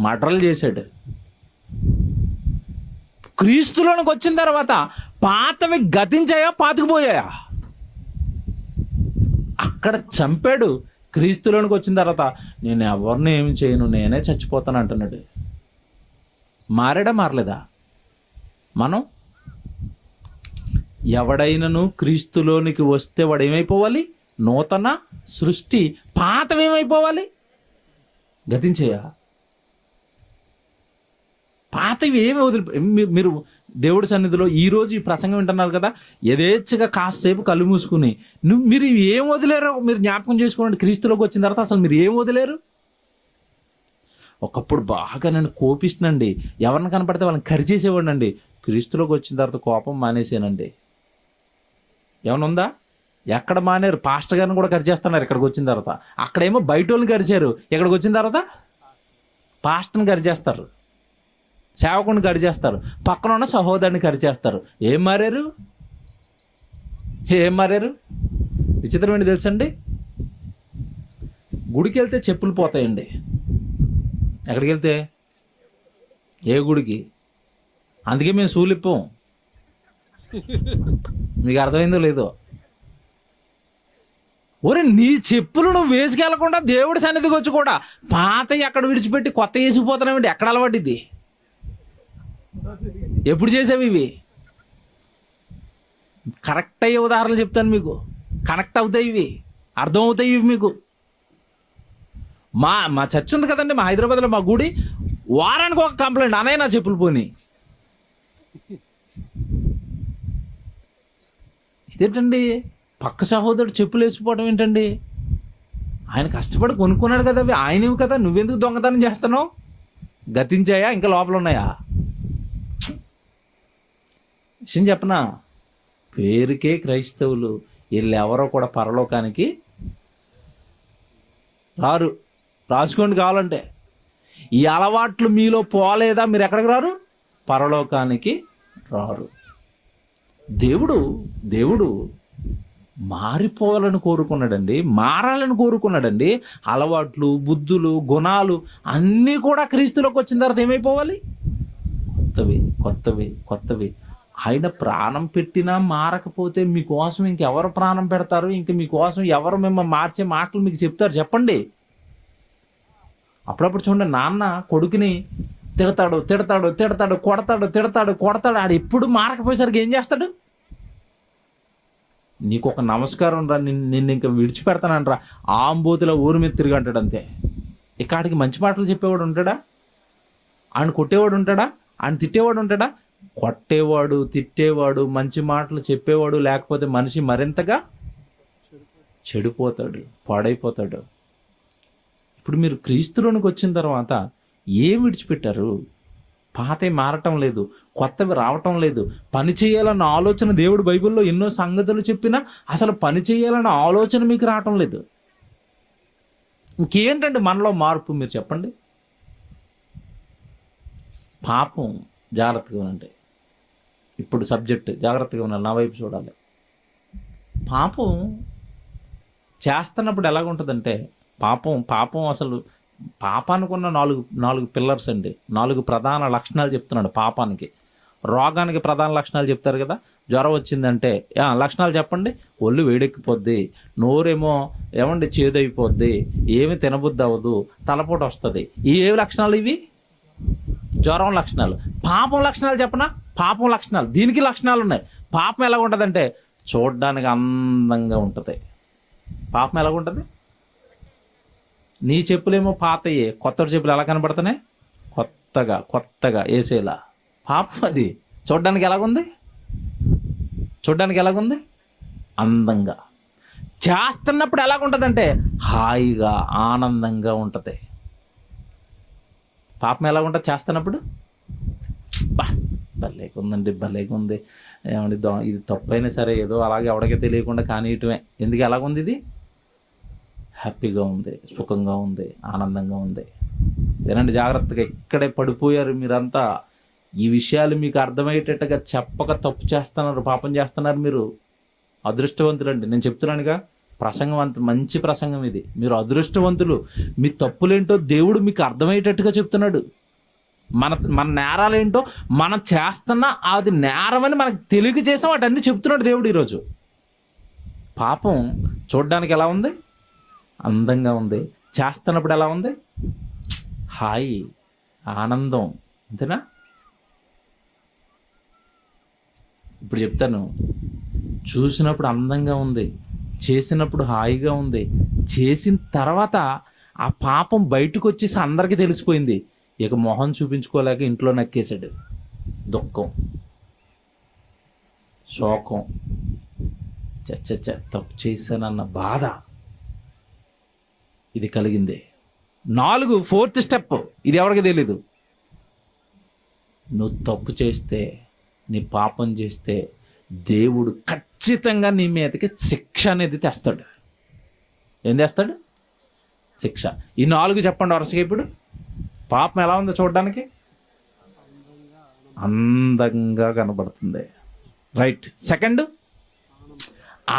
మర్డర్లు చేశాడు. క్రీస్తులోనికి వచ్చిన తర్వాత పాతవి గతించాయా, పాతుకుపోయాయా? అక్కడ చంపాడు. క్రీస్తులోనికి వచ్చిన తర్వాత నేను ఎవరిని ఏమి చేయను, నేనే చచ్చిపోతాను అంటున్నాడు. మారాడా, మారలేదా? మనం ఎవడైనను క్రీస్తులోనికి వస్తే వాడు ఏమైపోవాలి? నూతన సృష్టి. పాతవేమైపోవాలి? గతించేయా? పాతవి ఏమి మీరు దేవుడి సన్నిధిలో ఈరోజు ఈ ప్రసంగం వింటున్నారు కదా, యథేచ్ఛగా కాసేపు కళ్ళు మూసుకుని మీరు ఏం వదిలేరో మీరు జ్ఞాపకం చేసుకోండి. క్రీస్తులోకి వచ్చిన తర్వాత అసలు మీరు ఏం వదిలేరు? ఒకప్పుడు బాగా నేను కోపిస్తునండి, ఎవరిని కనపడితే వాళ్ళని కరిచేసేవాడినండి. క్రీస్తులోకి వచ్చిన తర్వాత కోపం మానేసానండి. ఏమైనా ఉందా? ఎక్కడ మానేరు? పాస్టర్ గారిని కూడా కరిచేస్తున్నారు ఇక్కడికి వచ్చిన తర్వాత. అక్కడేమో బయట వాళ్ళని కరిచారు, ఇక్కడికి వచ్చిన తర్వాత పాస్టర్ని కరిచేస్తారు, సేవకుని కరిచేస్తారు, పక్కన ఉన్న సహోదరుని కరిచేస్తారు. ఏం మారారు? విచిత్రం ఏంటి తెలుసండి? గుడికి వెళ్తే చెప్పులు పోతాయండి. ఎక్కడికి వెళ్తే? ఏ గుడికి? అందుకే మేము సూలిప్పం. మీకు అర్థమైందో లేదో? ఒరే, నీ చెప్పులు నువ్వు వేసుకెళ్ళకుండా దేవుడి సన్నిధికి వచ్చి కూడా పాత ఎక్కడ విడిచిపెట్టి కొత్త వేసిపోతున్నామండి. ఎక్కడ అలవాటు ఇది? ఎప్పుడు చేసావు ఇవి? కరెక్ట్ అయ్యే ఉదాహరణలు చెప్తాను మీకు. కనెక్ట్ అవుతాయి ఇవి, అర్థం అవుతాయి ఇవి మీకు. మా చర్చ్ ఉంది కదండి, మా హైదరాబాద్లో మా గుడి. వారానికి ఒక కంప్లైంట్, అన్నయ్య నా చెప్పులు పోని. ఇదేంటండి? పక్క సహోదరుడు చెప్పులు వేసిపోవడం ఏంటండి? ఆయన కష్టపడి కొనుక్కున్నాడు కదా అవి, ఆయనవి కదా, నువ్వెందుకు దొంగతనం చేస్తున్నావు? గతించాయా, ఇంకా లోపల ఉన్నాయా? విషయం చెప్పనా? పేరుకే క్రైస్తవులు, వీళ్ళు ఎవరో కూడా పరలోకానికి రారు. రాసుకోండి కావాలంటే. ఈ అలవాట్లు మీలో పోలేదా, మీరు ఎక్కడికి రారు? పరలోకానికి రారు. దేవుడు మారిపోవాలని కోరుకున్నాడండి, మారాలని కోరుకున్నాడండి. అలవాట్లు, బుద్ధులు, గుణాలు అన్నీ కూడా క్రీస్తులోకి వచ్చిన తర్వాత ఏమైపోవాలి? కొత్తవి. ఆయన ప్రాణం పెట్టినా మారకపోతే మీకోసం ఇంకెవరు ప్రాణం పెడతారు? ఇంక మీకోసం ఎవరు మిమ్మల్ని మార్చే మాటలు మీకు చెప్తారు? చెప్పండి. అప్పుడప్పుడు చూడండి, నాన్న కొడుకుని తిడతాడు, కొడతాడు. ఆడు ఎప్పుడు మారకపోయేసరికి ఏం చేస్తాడు? నీకు ఒక నమస్కారం రా, నిన్ను ఇంకా విడిచిపెడతానంటరా, ఆంబోతుల ఊరి మీద తిరిగి అంటాడు అంతే. ఇక ఆడికి మంచి మాటలు చెప్పేవాడు ఉంటాడా? ఆయన కొట్టేవాడు ఉంటాడా? ఆయన తిట్టేవాడు ఉంటాడా? కొట్టేవాడు, తిట్టేవాడు, మంచి మాటలు చెప్పేవాడు లేకపోతే మనిషి మరింతగా చెడిపోతాడు, పాడైపోతాడు. ఇప్పుడు మీరు క్రీస్తులోనికి వచ్చిన తర్వాత ఏం విడిచిపెట్టారు? పాతే మారటం లేదు, కొత్తవి రావటం లేదు. పని చేయాలన్న ఆలోచన, దేవుడు బైబిల్లో ఎన్నో సంగతులు చెప్పినా అసలు పని చేయాలన్న ఆలోచన మీకు రావటం లేదు. ఇంకేంటంటే మనలో మార్పు? మీరు చెప్పండి. పాపం జాగ్రత్తగా ఉండండి. ఇప్పుడు సబ్జెక్ట్ జాగ్రత్తగా ఉండాలి, నా వైపు చూడాలి. పాపం చేస్తున్నప్పుడు ఎలాగుంటుందంటే, పాపం అసలు పాపానికి ఉన్న నాలుగు పిల్లర్స్ అండి, 4 ప్రధాన లక్షణాలు చెప్తున్నాడు పాపానికి. రోగానికి ప్రధాన లక్షణాలు చెప్తారు కదా. జ్వరం వచ్చిందంటే లక్షణాలు చెప్పండి. ఒళ్ళు వేడెక్కిపోద్ది, నోరేమో ఏమండి చేదైపోద్ది, ఏమి తినబుద్ధి అవ్వదు, తలపోటు వస్తుంది. ఏ లక్షణాలు ఇవి? జ్వరం లక్షణాలు. పాపం లక్షణాలు చెప్పనా? పాపం లక్షణాలు, దీనికి లక్షణాలు ఉన్నాయి. పాపం ఎలా ఉంటుందంటే చూడడానికి అందంగా ఉంటుంది. పాపం ఎలా ఉంటుంది? నీ చెప్పులేమో పాతయ్యే, కొత్త చెప్పులు ఎలా కనబడుతున్నాయి? కొత్తగా వేసేలా. పాపం అది చూడడానికి ఎలాగుంది? అందంగా. చేస్తున్నప్పుడు ఎలాగుంటుందంటే హాయిగా, ఆనందంగా ఉంటుంది. పాపం ఎలాగుంటుంది చేస్తున్నప్పుడు? భలేగుంది ఏమండి, ఇది తప్పైనా సరే ఏదో అలాగే ఎవడికే తెలియకుండా కానియటమే. ఎందుకు ఎలాగుంది? ఇది హ్యాపీగా ఉంది, సుఖంగా ఉంది, ఆనందంగా ఉంది. వినండి జాగ్రత్తగా. ఇక్కడే పడిపోయారు మీరంతా. ఈ విషయాలు మీకు అర్థమయ్యేటట్టుగా చెప్పక తప్పు చేస్తున్నారు, పాపం చేస్తున్నారు. మీరు అదృష్టవంతులండి. నేను చెప్తున్నానుగా, ప్రసంగం అంత మంచి ప్రసంగం ఇది. మీరు అదృష్టవంతులు. మీ తప్పులేంటో దేవుడు మీకు అర్థమయ్యేటట్టుగా చెప్తున్నాడు. మన మన నేరాలేంటో మనం చేస్తున్న అది నేరమని మనకు తెలియజేసాం, వాటన్నీ చెప్తున్నాడు దేవుడు ఈరోజు. పాపం చూడడానికి ఎలా ఉంది? అందంగా ఉంది. చేస్తున్నప్పుడు ఎలా ఉంది? హాయి, ఆనందం. అంతేనా? ఇప్పుడు చెప్తాను. చూసినప్పుడు అందంగా ఉంది, చేసినప్పుడు హాయిగా ఉంది. చేసిన తర్వాత ఆ పాపం బయటకు వచ్చేసి అందరికీ తెలిసిపోయింది. ఇక మొహం చూపించుకోలేక ఇంట్లో నక్కేశాడు. దుఃఖం, శోకం, చచ్చ తప్పు చేశానన్న బాధ ఇది కలిగింది. 4th స్టెప్ ఇది ఎవరికి తెలీదు. నువ్వు తప్పు చేస్తే, నీ పాపం చేస్తే దేవుడు ఖచ్చితంగా నీ మీదకి శిక్ష అనేది తెస్తాడు. ఏం తెస్తాడు? శిక్ష. ఈ 4 చెప్పండి వరుసగా. ఇప్పుడు పాపం ఎలా ఉందో చూడడానికి? అందంగా కనబడుతుంది. రైట్. సెకండ్,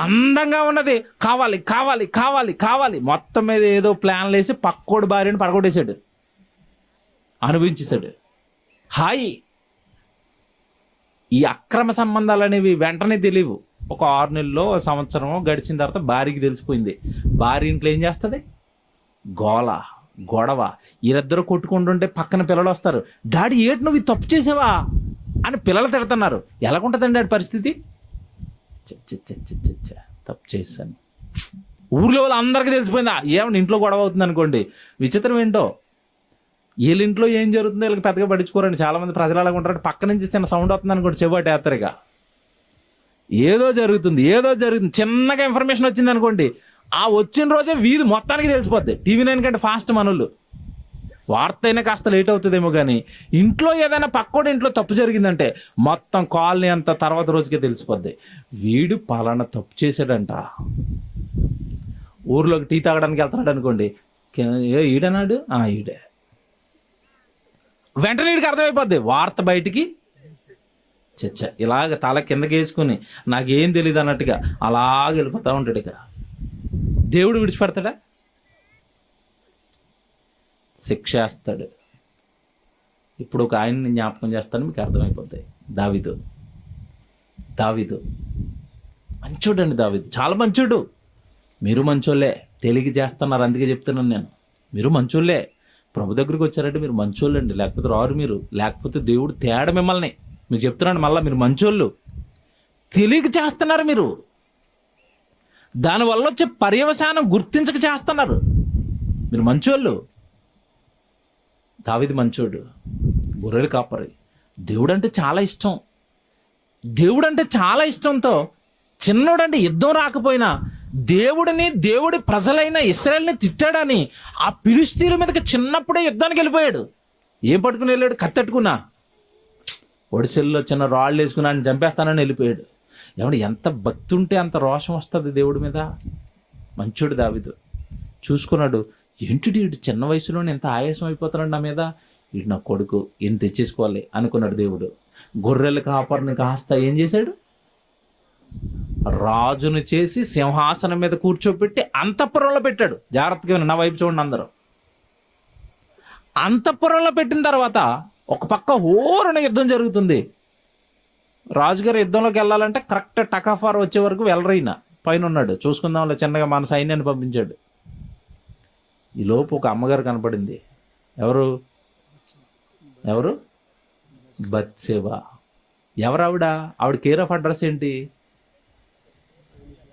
అందంగా ఉన్నది. కావాలి కావాలి కావాలి కావాలి. మొత్తం మీద ఏదో ప్లాన్లు వేసి పక్కోడి భార్యని పడగొట్టేశాడు, అనుభవించేశాడు. హాయి. ఈ అక్రమ సంబంధాలు అనేవి వెంటనే తెలియవు. ఒక 6 నెలల్లో, సంవత్సరమో గడిచిన తర్వాత భార్యకి తెలిసిపోయింది. భార్య ఇంట్లో ఏం చేస్తుంది? గోల, గొడవ. వీరిద్దరూ కొట్టుకుంటుంటే పక్కన పిల్లలు వస్తారు. డాడీ ఏటి నువ్వు తప్పు చేసావా అని పిల్లలు తిడుతున్నారు. ఎలాగుంటుందండి డాడీ పరిస్థితి? తప్పు చేశాను. ఊర్లో వాళ్ళు అందరికీ తెలిసిపోయిందా? ఏమన్నా ఇంట్లో గొడవ అవుతుంది అనుకోండి, విచిత్రం ఏంటో, వీళ్ళింట్లో ఏం జరుగుతుందో వీళ్ళకి పెద్దగా పట్టించుకోరండి. చాలామంది ప్రజలు అలాగ ఉంటారు. పక్క నుంచి చిన్న సౌండ్ వస్తుంది అనుకోండి, చెవాటి వేత్తరిగా ఏదో జరుగుతుంది. చిన్నగా ఇన్ఫర్మేషన్ వచ్చింది అనుకోండి, ఆ వచ్చిన రోజే వీధి మొత్తానికి తెలిసిపోద్ది. TV 9 కంటే ఫాస్ట్ మనోళ్ళు. వార్త అయినా కాస్త లేట్ అవుతుందేమో కానీ ఇంట్లో ఏదైనా పక్కోడి ఇంట్లో తప్పు జరిగిందంటే మొత్తం కాలనీ అంతా తర్వాత రోజుకే తెలిసిపోద్ది. వీడు పలానా తప్పు చేశాడంట. ఊర్లోకి టీ తాగడానికి వెళ్తున్నాడు అనుకోండి, ఈడనాడు, ఈడే. వెంటనే వీడికి అర్థమైపోద్ది. వార్త బయటికి చచ్చ ఇలాగ తల కిందకి వేసుకుని నాకేం తెలియదు అన్నట్టుగా అలాగ వెళ్ళిపోతూ ఉంటాడు. ఇక దేవుడు విడిచిపెడతాడా? శిక్షేస్తాడు. ఇప్పుడు ఒక ఆయన్ని జ్ఞాపకం చేస్తాను, మీకు అర్థమైపోతాయి. దావీదు మంచోడు అండి. దావీదు చాలా మంచోడు. మీరు మంచోళ్ళే, తెలియక చేస్తున్నారు. అందుకే చెప్తున్నాను నేను, మీరు మంచోళ్ళే. ప్రభు దగ్గరికి వచ్చారంటే మీరు మంచోళ్ళండి, లేకపోతే రారు మీరు. లేకపోతే దేవుడు తేడా మిమ్మల్ని. మీకు చెప్తున్నాను మళ్ళీ, మీరు మంచోళ్ళు. తెలియక చేస్తున్నారు మీరు. దానివల్ల వచ్చే పర్యవసానం గుర్తించక చేస్తున్నారు. మీరు మంచోళ్ళు. దావీదు మంచోడు, గొర్రెలు కాపరి. దేవుడు అంటే చాలా ఇష్టంతో చిన్నోడంటే యుద్ధం రాకపోయినా దేవుడి ప్రజలైన ఇశ్రాయేలుని తిట్టాడని ఆ ఫిలిష్తీయుల మీదకి చిన్నప్పుడే యుద్ధానికి వెళ్ళిపోయాడు. ఏం పట్టుకుని వెళ్ళాడు? కత్తెట్టుకున్నా, ఒడిసెల్లో చిన్న రాళ్ళు వేసుకుని ఆయన చంపేస్తానని వెళ్ళిపోయాడు. ఏమంటే ఎంత భక్తి ఉంటే అంత రోషం వస్తుంది దేవుడి మీద. మంచోడు దావీదు. చూసుకున్నాడు, ఏంటి వీడు చిన్న వయసులోనే ఎంత ఆయాసం అయిపోతున్నాడు నా మీద, వీడు నా కొడుకు, ఏం తెచ్చేసుకోవాలి అనుకున్నాడు దేవుడు. గొర్రెల కాపరిని కాస్త ఏం చేశాడు? రాజును చేసి సింహాసనం మీద కూర్చోబెట్టి అంతఃపురంలో పెట్టాడు. జాగ్రత్తగా నా వైపు చూడండి అందరూ. అంతఃపురంలో పెట్టిన తర్వాత ఒక పక్క హోరున యుద్ధం జరుగుతుంది. రాజుగారు యుద్ధంలోకి వెళ్ళాలంటే కరెక్ట్ టకాఫార్ వచ్చే వరకు వెళ్ళరైనా పైన ఉన్నాడు. చూసుకుందాంలో చిన్నగా మన సైన్యాన్ని పంపించాడు. ఈలోపు ఒక అమ్మగారు కనపడింది. ఎవరు? బత్షెబా. ఆవిడ కేర్ ఆఫ్ అడ్రస్ ఏంటి?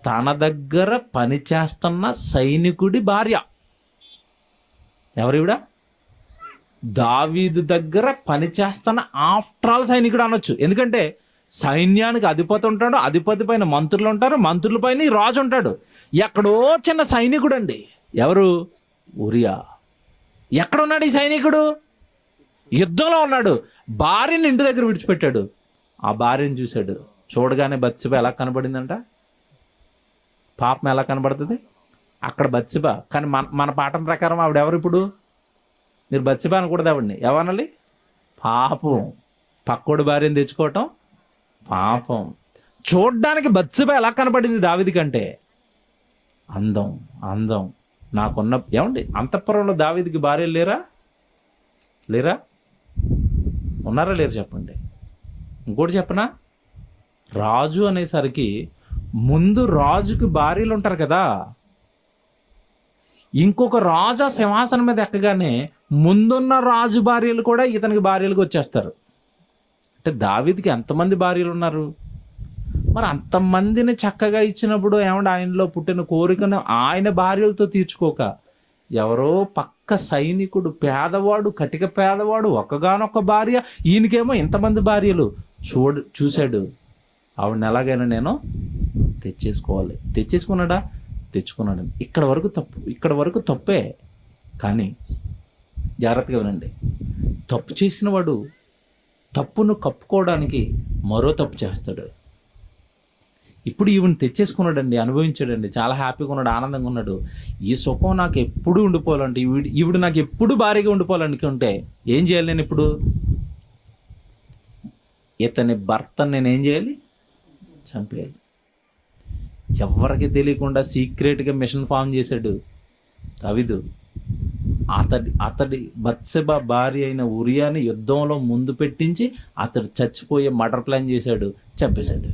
తన దగ్గర పనిచేస్తున్న సైనికుడి భార్య. ఎవరివిడ? దావీదు దగ్గర పనిచేస్తున్న ఆఫ్టర్ ఆల్ సైనికుడు అనొచ్చు. ఎందుకంటే సైన్యానికి అధిపతి ఉంటాడు, అధిపతి పైన మంత్రులు ఉంటారు, మంత్రుల పైన రాజు ఉంటాడు. ఎక్కడో చిన్న సైనికుడు అండి. ఎవరు? ఉరియా. ఎక్కడున్నాడు ఈ సైనికుడు? యుద్ధంలో ఉన్నాడు. భార్యని ఇంటి దగ్గర విడిచిపెట్టాడు. ఆ భార్యను చూశాడు. చూడగానే బత్షెబా ఎలా కనబడిందంట? పాపం ఎలా కనబడుతుంది? అక్కడ బత్షెబా. కానీ మన పాఠం ప్రకారం ఆవిడ ఎవరు? ఇప్పుడు మీరు బత్షెబా అనకూడదు ఆవిడ్ని. ఎవరనాలి? పాపం. పక్కోడి భార్యను తెచ్చుకోవటం పాపం. చూడ్డానికి బత్సెబ ఎలా కనబడింది దావీదు కంటే? అందం అందం. నాకున్న ఏమండి అంతఃపురంలో దావీదుకి భార్యలు లేరా? ఉన్నారా లేరు చెప్పండి. ఇంకోటి చెప్పనా, రాజు అనేసరికి ముందు రాజుకి భార్యలు ఉంటారు కదా, ఇంకొక రాజు సింహాసనం మీద ఎక్కగానే ముందున్న రాజు భార్యలు కూడా ఇతనికి భార్యలకు వచ్చేస్తారు. అంటే దావీదుకి ఎంతమంది భార్యలు ఉన్నారు? మరి అంతమందిని చక్కగా ఇచ్చినప్పుడు ఏమంటే ఆయనలో పుట్టిన కోరికను ఆయన భార్యలతో తీర్చుకోక ఎవరో పక్క సైనికుడు, పేదవాడు, కటిక పేదవాడు, ఒక్కగానొక్క భార్య, ఈయనకేమో ఇంతమంది భార్యలు చూశాడు. ఆవిడని ఎలాగైనా నేను తెచ్చేసుకోవాలి. తెచ్చేసుకున్నాడా? తెచ్చుకున్నాడు. ఇక్కడ వరకు తప్పే. కానీ జాగ్రత్తగా వినండి, తప్పు చేసిన వాడు తప్పును కప్పుకోవడానికి మరో తప్పు చేస్తాడు. ఇప్పుడు ఈవిని తెచ్చేసుకున్నాడండి, అనుభవించాడండి, చాలా హ్యాపీగా ఉన్నాడు, ఆనందంగా ఉన్నాడు. ఈ సుఖం నాకు ఎప్పుడు ఉండిపోవాలంటే, ఈవిడ నాకు ఎప్పుడు భారీగా ఉండిపోవాలనుకుంటే ఏం చేయాలి? నేను ఇప్పుడు ఇతని భర్తను నేనేం చేయాలి? చంపేయాలి. ఎవరికి తెలియకుండా సీక్రెట్గా మిషన్ ఫామ్ చేశాడు దావీదు. అతడి బత్సెబ భార్య అయిన ఉరియాని యుద్ధంలో ముందు పెట్టించి అతడు చచ్చిపోయే మర్డర్ ప్లాన్ చేశాడు, చంపేశాడు.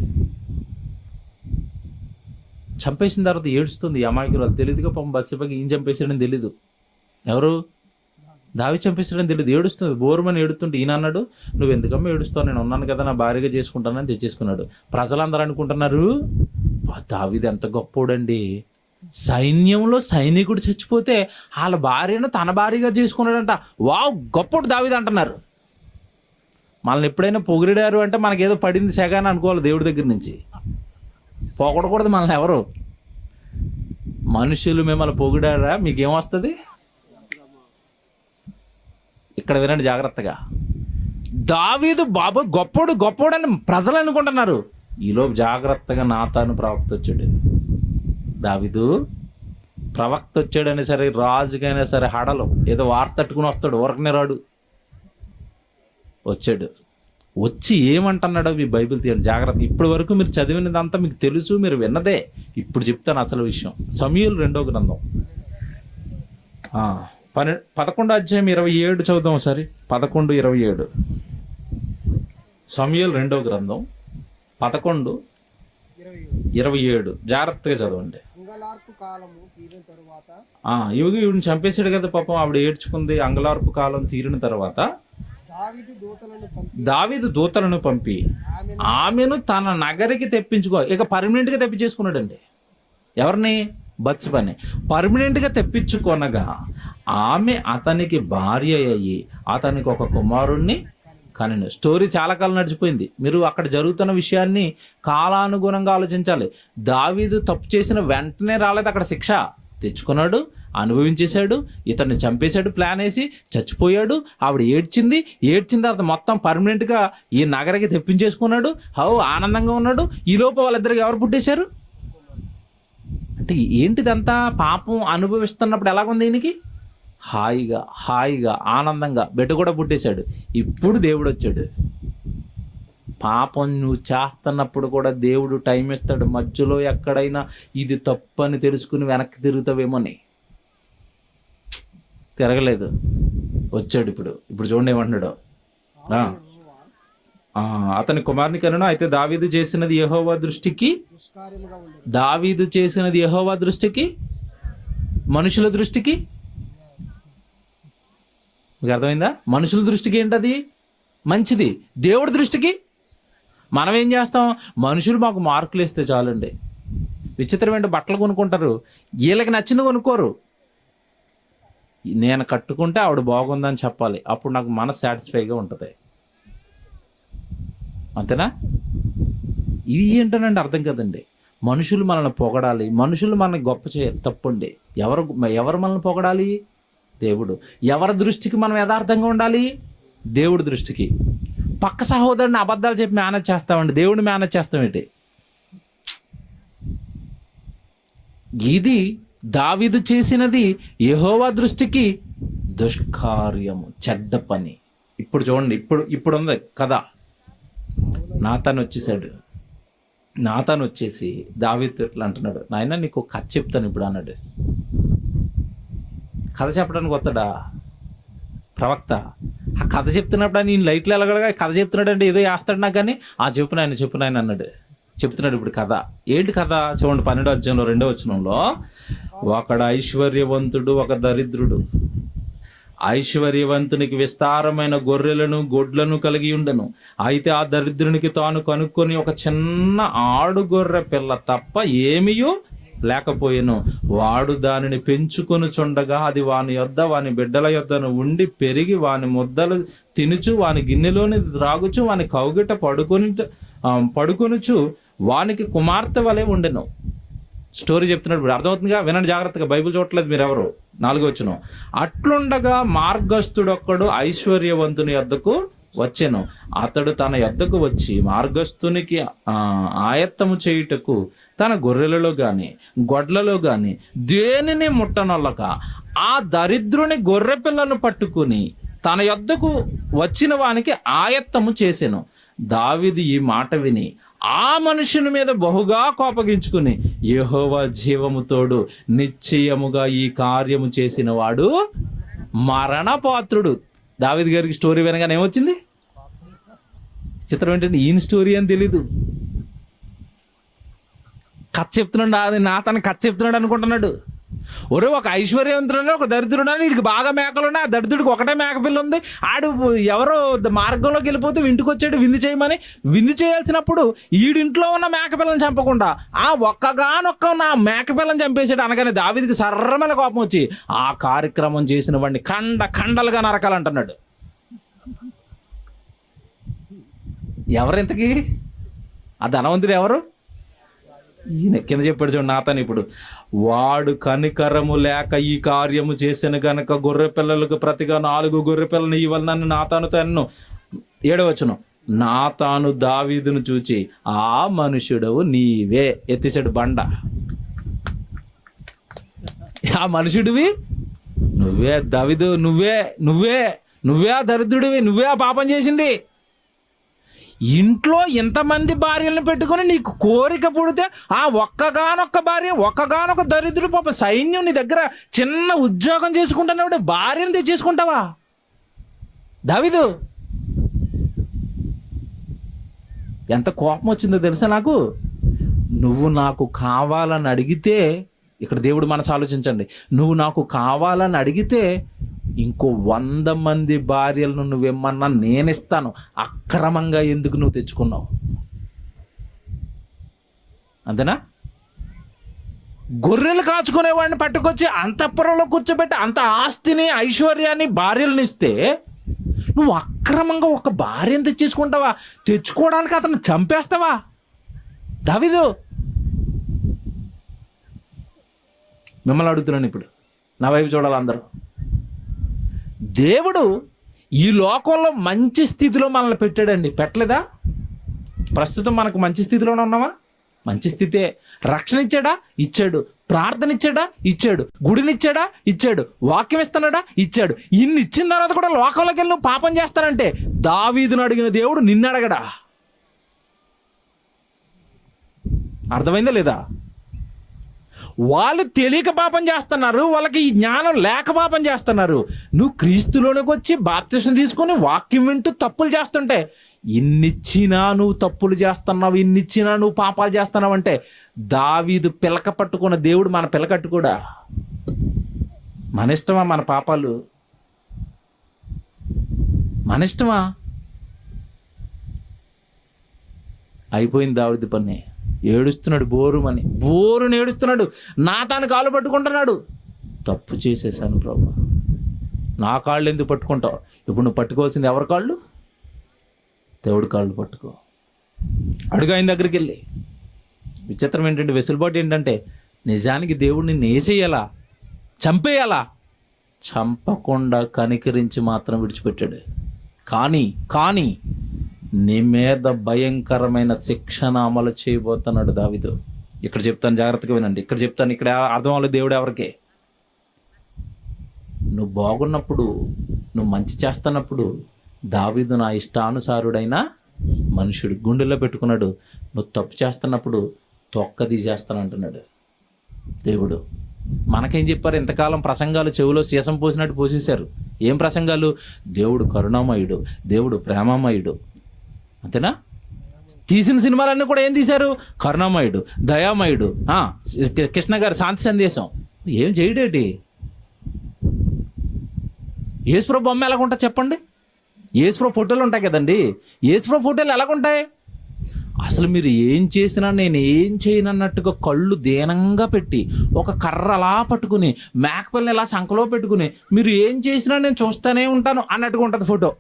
చంపేసిన తర్వాత ఏడుస్తుంది అమాయకురాలు. తెలియదుగా పాపం బత్సెబకి ఈయన చంపేశాడని తెలీదు, ఎవరు దావీదు చంపేశాడని తెలియదు. ఏడుస్తుంది, బోరుమని ఏడుతుంటే ఈయన అన్నాడు, నువ్వు ఎందుకమ్మా ఏడుస్తావు, నేను ఉన్నాను కదా, నా భార్యగా చేసుకుంటానని తెచ్చేసుకున్నాడు. ప్రజలందరూ అనుకుంటున్నారు దావీదు ఎంత గొప్పోడండి, సైన్యంలో సైనికుడు చచ్చిపోతే వాళ్ళ భార్యను తన భార్యగా చేసుకున్నాడంట, వావ్ గొప్పోడు దావీదు అంటున్నారు. మనల్ని ఎప్పుడైనా పొగిడారు అంటే మనకేదో పడింది సెగాని అనుకోవాలి. దేవుడి దగ్గర నుంచి పొగడకూడదు మనల్ని ఎవరు. మనుషులు మిమ్మల్ని పొగిడారా మీకేమొస్తుంది? ఇక్కడ వినండి జాగ్రత్తగా. దావీదు బాబు గొప్పోడు అని ప్రజలు అనుకుంటున్నారు. ఈలోపు జాగ్రత్తగా నాతాను ప్రవక్త వచ్చాడు. దావీదు ప్రవక్త వచ్చాడని సరే, రాజుకైనా సరే హడలు ఏదో వార్త తట్టుకుని వస్తాడు, ఊరకనే రాడు. వచ్చాడు, వచ్చి ఏమంటున్నాడో మీ బైబిల్ తీయండి జాగ్రత్త. ఇప్పటి వరకు మీరు చదివినదంతా మీకు తెలుసు, మీరు విన్నదే. ఇప్పుడు చెప్తాను అసలు విషయం. సమూయేలు 2వ గ్రంథం 11వ అధ్యాయం 27 చదువుదాం ఒకసారి. 11:27 సమూయేలు 2వ గ్రంథం 11:27 జాగ్రత్తగా చదవండి. ఈవిడిని చంపేశాడు కదా పాపం, ఆవిడ ఏడ్చుకుంది. అంగలార్పు కాలం తీరిన తర్వాత దావీదు దూతలను పంపి ఆమెను తన నగరికి తెప్పించుకో. ఇక పర్మనెంట్గా తెప్పించేసుకున్నాడండి. ఎవరిని? బత్సెబని పర్మనెంట్గా తెప్పించుకొనగా ఆమె అతనికి భార్య అయ్యి అతనికి ఒక కుమారుణ్ణి కనెను. స్టోరీ చాలా కాలం నడిచిపోయింది. మీరు అక్కడ జరుగుతున్న విషయాన్ని కాలానుగుణంగా ఆలోచించాలి. దావీదు తప్పు చేసిన వెంటనే రాలేదు అక్కడ శిక్ష. తెచ్చుకున్నాడు, అనుభవించేశాడు, ఇతన్ని చంపేశాడు, ప్లాన్ వేసి చచ్చిపోయాడు. ఆవిడ ఏడ్చిన తర్వాత మొత్తం పర్మనెంట్గా ఈ నగరికి తెప్పించేసుకున్నాడు. ఆనందంగా ఉన్నాడు. ఈలోపు వాళ్ళిద్దరికి ఎవరు పుట్టేశారు అంటే ఏంటిదంతా? పాపం అనుభవిస్తున్నప్పుడు ఎలాగుంది ఈయనకి? హాయిగా ఆనందంగా బిడ్డ కూడా పుట్టేశాడు. ఇప్పుడు దేవుడు వచ్చాడు. పాపం నువ్వు చేస్తున్నప్పుడు కూడా దేవుడు టైం ఇస్తాడు. మధ్యలో ఎక్కడైనా ఇది తప్పని తెలుసుకుని వెనక్కి తిరుగుతావేమోని. తిరగలేదు, వచ్చాడు. ఇప్పుడు చూడండి ఏమంటున్నాడు. అతని కుమారుని కనును. అయితే దావీదు చేసినది యెహోవా దృష్టికి మనుషుల దృష్టికి, మీకు అర్థమైందా? మనుషుల దృష్టికి ఏంటది? మంచిది. దేవుడి దృష్టికి మనం ఏం చేస్తాం? మనుషులు మాకు మార్కులు వేస్తే చాలండి. విచిత్రమైన బట్టలు కొనుక్కుంటారు, వీళ్ళకి నచ్చింది కొనుక్కోరు. నేను కట్టుకుంటే ఆవిడ బాగుందని చెప్పాలి, అప్పుడు నాకు మనసు సాటిస్ఫైగా ఉంటుంది. అంతేనా? ఇది ఏంటనండి అర్థం కదండి. మనుషులు మనల్ని పొగడాలి, మనుషులు మనల్ని గొప్ప చేయాలి, తప్పండి. ఎవరు మనల్ని పొగడాలి? దేవుడు. ఎవరి దృష్టికి మనం యథార్థంగా ఉండాలి? దేవుడి దృష్టికి. పక్క సహోదరుని అబద్ధాలు చెప్పి మేనేజ్ చేస్తామండి, దేవుడిని మేనేజ్ చేస్తామేంటి? ఇది దావీదు చేసినది యెహోవా దృష్టికి దుష్కార్యము, చెడ్డ పని. ఇప్పుడు చూడండి, ఇప్పుడు ఉంది కదా నాతాను వచ్చేసాడు. నాతాను వచ్చేసి దావీదుతో ఇట్లా అంటున్నాడు, నాయన నీకు కథ చెప్తాను ఇప్పుడు అన్నాడు. కథ చెప్పడానికి వస్తాడా ప్రవక్త? ఆ కథ చెప్తున్నప్పుడు నేను లైట్లు వెళ్ళగలగా కథ చెప్తున్నాడు అంటే ఏదో వేస్తాడు నాకు, కానీ చెప్పు నాయన అన్నాడు. చెప్తున్నాడు ఇప్పుడు కథ. ఏంటి కథ చూడండి, 12వ అధ్యాయంలో 2వ వచనంలో, ఒకడు ఐశ్వర్యవంతుడు, ఒక దరిద్రుడు. ఐశ్వర్యవంతునికి విస్తారమైన గొర్రెలను గొడ్లను కలిగి ఉండను. అయితే ఆ దరిద్రునికి తాను కనుక్కొని ఒక చిన్న ఆడు గొర్రె పిల్ల తప్ప ఏమీయూ లేకపోయెను. వాడు దానిని పెంచుకొని చుండగా అది వాని యొద్ద వాని బిడ్డల యొద్దను ఉండి పెరిగి వాని ముద్దలు తినుచు వాని గిన్నెలోని త్రాగుచు వాని కౌగిట పడుకొనుచు వానికి కుమార్తె వలె ఉండెను. స్టోరీ చెప్తున్నాడు ఇప్పుడు, అర్థమవుతుందిగా, వినండి జాగ్రత్తగా. బైబిల్ చూడట్లేదు మీరు ఎవరు. 4వ వచనం, అట్లుండగా మార్గస్థుడొక్కడు ఐశ్వర్యవంతుని యొద్దకు వచ్చెను. అతడు తన యొద్దకు వచ్చి మార్గస్థునికి ఆయత్తము చేయుటకు తన గొర్రెలలో గాని గొడ్లలో గాని దేనిని ముట్టనొల్లక ఆ దరిద్రుని గొర్రె పిల్లను పట్టుకుని తన యొద్దకు వచ్చిన వానికి ఆయత్తము చేసెను. దావీదు ఈ మాట విని ఆ మనుషుని మీద బహుగా కోపగించుకుని, యెహోవా జీవము తోడు, నిశ్చయముగా ఈ కార్యము చేసిన వాడు మరణపాత్రుడు. దావీదు గారికి స్టోరీ వినగానే ఏమొచ్చింది? చిత్రం ఏంటంటే ఈయన స్టోరీ అని తెలీదు. కథ చెప్తున్నాడు, అది నాతను కథ చెప్తున్నాడు అనుకుంటున్నాడు. ఒరే, ఒక ఐశ్వర్యవంతుడు ఒక దరిద్రుడు అని, వీడికి బాగా మేకలు ఉన్నాయి, ఆ దరిద్రుడికి ఒకటే మేకపిల్ల ఉంది. ఆడు ఎవరో మార్గంలోకి వెళ్ళిపోతే ఇంటికి వచ్చాడు విందు చేయమని. విందు చేయాల్సినప్పుడు ఈడింట్లో ఉన్న మేకపిల్లని చంపకుండా ఆ ఒక్కగానొక్క నా మేకపిల్లని చంపేసాడు. అనగానే దావీదుకి సర్రమైన కోపం వచ్చి ఆ కార్యక్రమం చేసిన వాడిని ఖండలుగా నరకాలంటున్నాడు. ఎవరింతకి ఆ ధనవంతుడు ఎవరు? ఈయన. కింద చెప్పాడు చూడండి నాతాను ఇప్పుడు, వాడు కనికరము లేక ఈ కార్యము చేసిన గనక గొర్రె పిల్లలకు ప్రతిగా 4 గొర్రె పిల్లని ఇవ్వాలని నాతానుతో అన్ను. 7వ వచనం, నాతాను దావీదును చూచి ఆ మనుషుడవు నీవే, ఎత్తిసాడు బండ. ఆ మనుషుడివి నువ్వే దావీదు, నువ్వే ఆ దరిద్రుడివి, నువ్వే ఆ పాపం చేసింది. ఇంట్లో ఇంతమంది భార్యలను పెట్టుకొని నీకు కోరిక పుడితే ఆ ఒక్కగానొక్క భార్య, ఒక్కగానొక్క దరిద్రుడు పాప సైన్యం నీ దగ్గర చిన్న ఉద్యోగం చేసుకుంటున్నావు, భార్యను తెచ్చేసుకుంటావా దావీదు? ఎంత కోపం వచ్చిందో తెలుసా నాకు. నువ్వు నాకు కావాలని అడిగితే, ఇక్కడ దేవుడు మనసు ఆలోచించండి, నువ్వు నాకు కావాలని అడిగితే ఇంకో 100 మంది భార్యలను నువ్వేమన్నా నేనిస్తాను. అక్రమంగా ఎందుకు నువ్వు తెచ్చుకున్నావు? అంతేనా? గొర్రెలు కాచుకునేవాడిని పట్టుకొచ్చి అంతఃపురంలో కూర్చోబెట్టి అంత ఆస్తిని ఐశ్వర్యాన్ని భార్యలను ఇస్తే నువ్వు అక్రమంగా ఒక భార్యను తెచ్చేసుకుంటావా? తెచ్చుకోవడానికి అతను చంపేస్తావా దావీదు? మిమ్మల్ని అడుగుతున్నాను ఇప్పుడు, నా వైపు చూడాలి అందరూ. దేవుడు ఈ లోకంలో మంచి స్థితిలో మనల్ని పెట్టాడండి, పెట్టలేదా? ప్రస్తుతం మనకు మంచి స్థితిలోనే ఉన్నామా? మంచి స్థితే. రక్షణ ఇచ్చాడా? ఇచ్చాడు. ప్రార్థన ఇచ్చాడా? ఇచ్చాడు. గుడినిచ్చాడా? ఇచ్చాడు. వాక్యం ఇస్తున్నాడా? ఇచ్చాడు. ఇన్ని ఇచ్చిన తర్వాత కూడా లోకంలోకి వెళ్ళి పాపం చేస్తానంటే దావీదును అడిగిన దేవుడు నిన్ను అడగడా? అర్థమైందా లేదా? వాళ్ళు తెలియక పాపం చేస్తున్నారు, వాళ్ళకి ఈ జ్ఞానం లేక పాపం చేస్తున్నారు. నువ్వు క్రీస్తులోనికి వచ్చి బాప్తిసం తీసుకొని వాక్యం వింటూ తప్పులు చేస్తుంటే, ఇన్నిచ్చినా నువ్వు తప్పులు చేస్తున్నావు, ఇన్నిచ్చినా నువ్వు పాపాలు చేస్తున్నావు అంటే దావీదు పిలక పట్టుకున్న దేవుడు మన పిలకట్టు కూడా. మన ఇష్టమా మన పాపాలు? మన ఇష్టమా? అయిపోయింది దావీదు పని. ఏడుస్తున్నాడు, బోరుని ఏడుస్తున్నాడు. నాతాను కాళ్ళు పట్టుకుంటున్నాడు. తప్పు చేసేసాను ప్రభు, నా కాళ్ళు ఎందుకు పట్టుకుంటావు? ఇప్పుడు నువ్వు పట్టుకోవాల్సింది ఎవరి కాళ్ళు? దేవుడి కాళ్ళు పట్టుకో. అడుగు ఆయన దగ్గరికి వెళ్ళి. విచిత్రం ఏంటంటే, వెసులుబాటు ఏంటంటే, నిజానికి దేవుడు నిన్ను వేసేయాలా, చంపేయాలా? చంపకుండా కనికరించి మాత్రం విడిచిపెట్టాడు. కానీ నీ మీద భయంకరమైన శిక్షణ అమలు చేయబోతున్నాడు దావీదు. ఇక్కడ చెప్తాను, జాగ్రత్తగా వినండి. ఇక్కడ చెప్తాను, ఇక్కడ అర్థం అవ్వలేదు దేవుడు ఎవరికి. నువ్వు బాగున్నప్పుడు, నువ్వు మంచి చేస్తున్నప్పుడు దావీదు నా ఇష్టానుసారుడైన మనుషుడు గుండెల్లో పెట్టుకున్నాడు. నువ్వు తప్పు చేస్తున్నప్పుడు తొక్క తీసేస్తానంటున్నాడు దేవుడు. మనకేం చెప్పారు? ఇంతకాలం ప్రసంగాలు చెవిలో సీసం పోసినట్టు పోసేశారు. ఏం ప్రసంగాలు? దేవుడు కరుణామయుడు, దేవుడు ప్రేమమయుడు, అంతేనా? తీసిన సినిమాలన్నీ కూడా ఏం తీశారు? కరుణామయుడు, దయామయుడు, కృష్ణ గారి శాంతి సందేశం. ఏం చేయడేటి? యేసుప్రభు బొమ్మ ఎలాగుంటుంది చెప్పండి? యేసుప్రభు ఫోటోలు ఉంటాయి కదండి. యేసుప్రభు ఫోటోలు ఎలాగుంటాయి? అసలు మీరు ఏం చేసినా నేను ఏం చేయనన్నట్టుగా కళ్ళు దీనంగా పెట్టి ఒక కర్ర అలా పట్టుకుని మేకపిల్లని ఇలా సంకలో పెట్టుకుని మీరు ఏం చేసినా నేను చూస్తూనే ఉంటాను అన్నట్టుగా ఉంటుంది ఫోటో.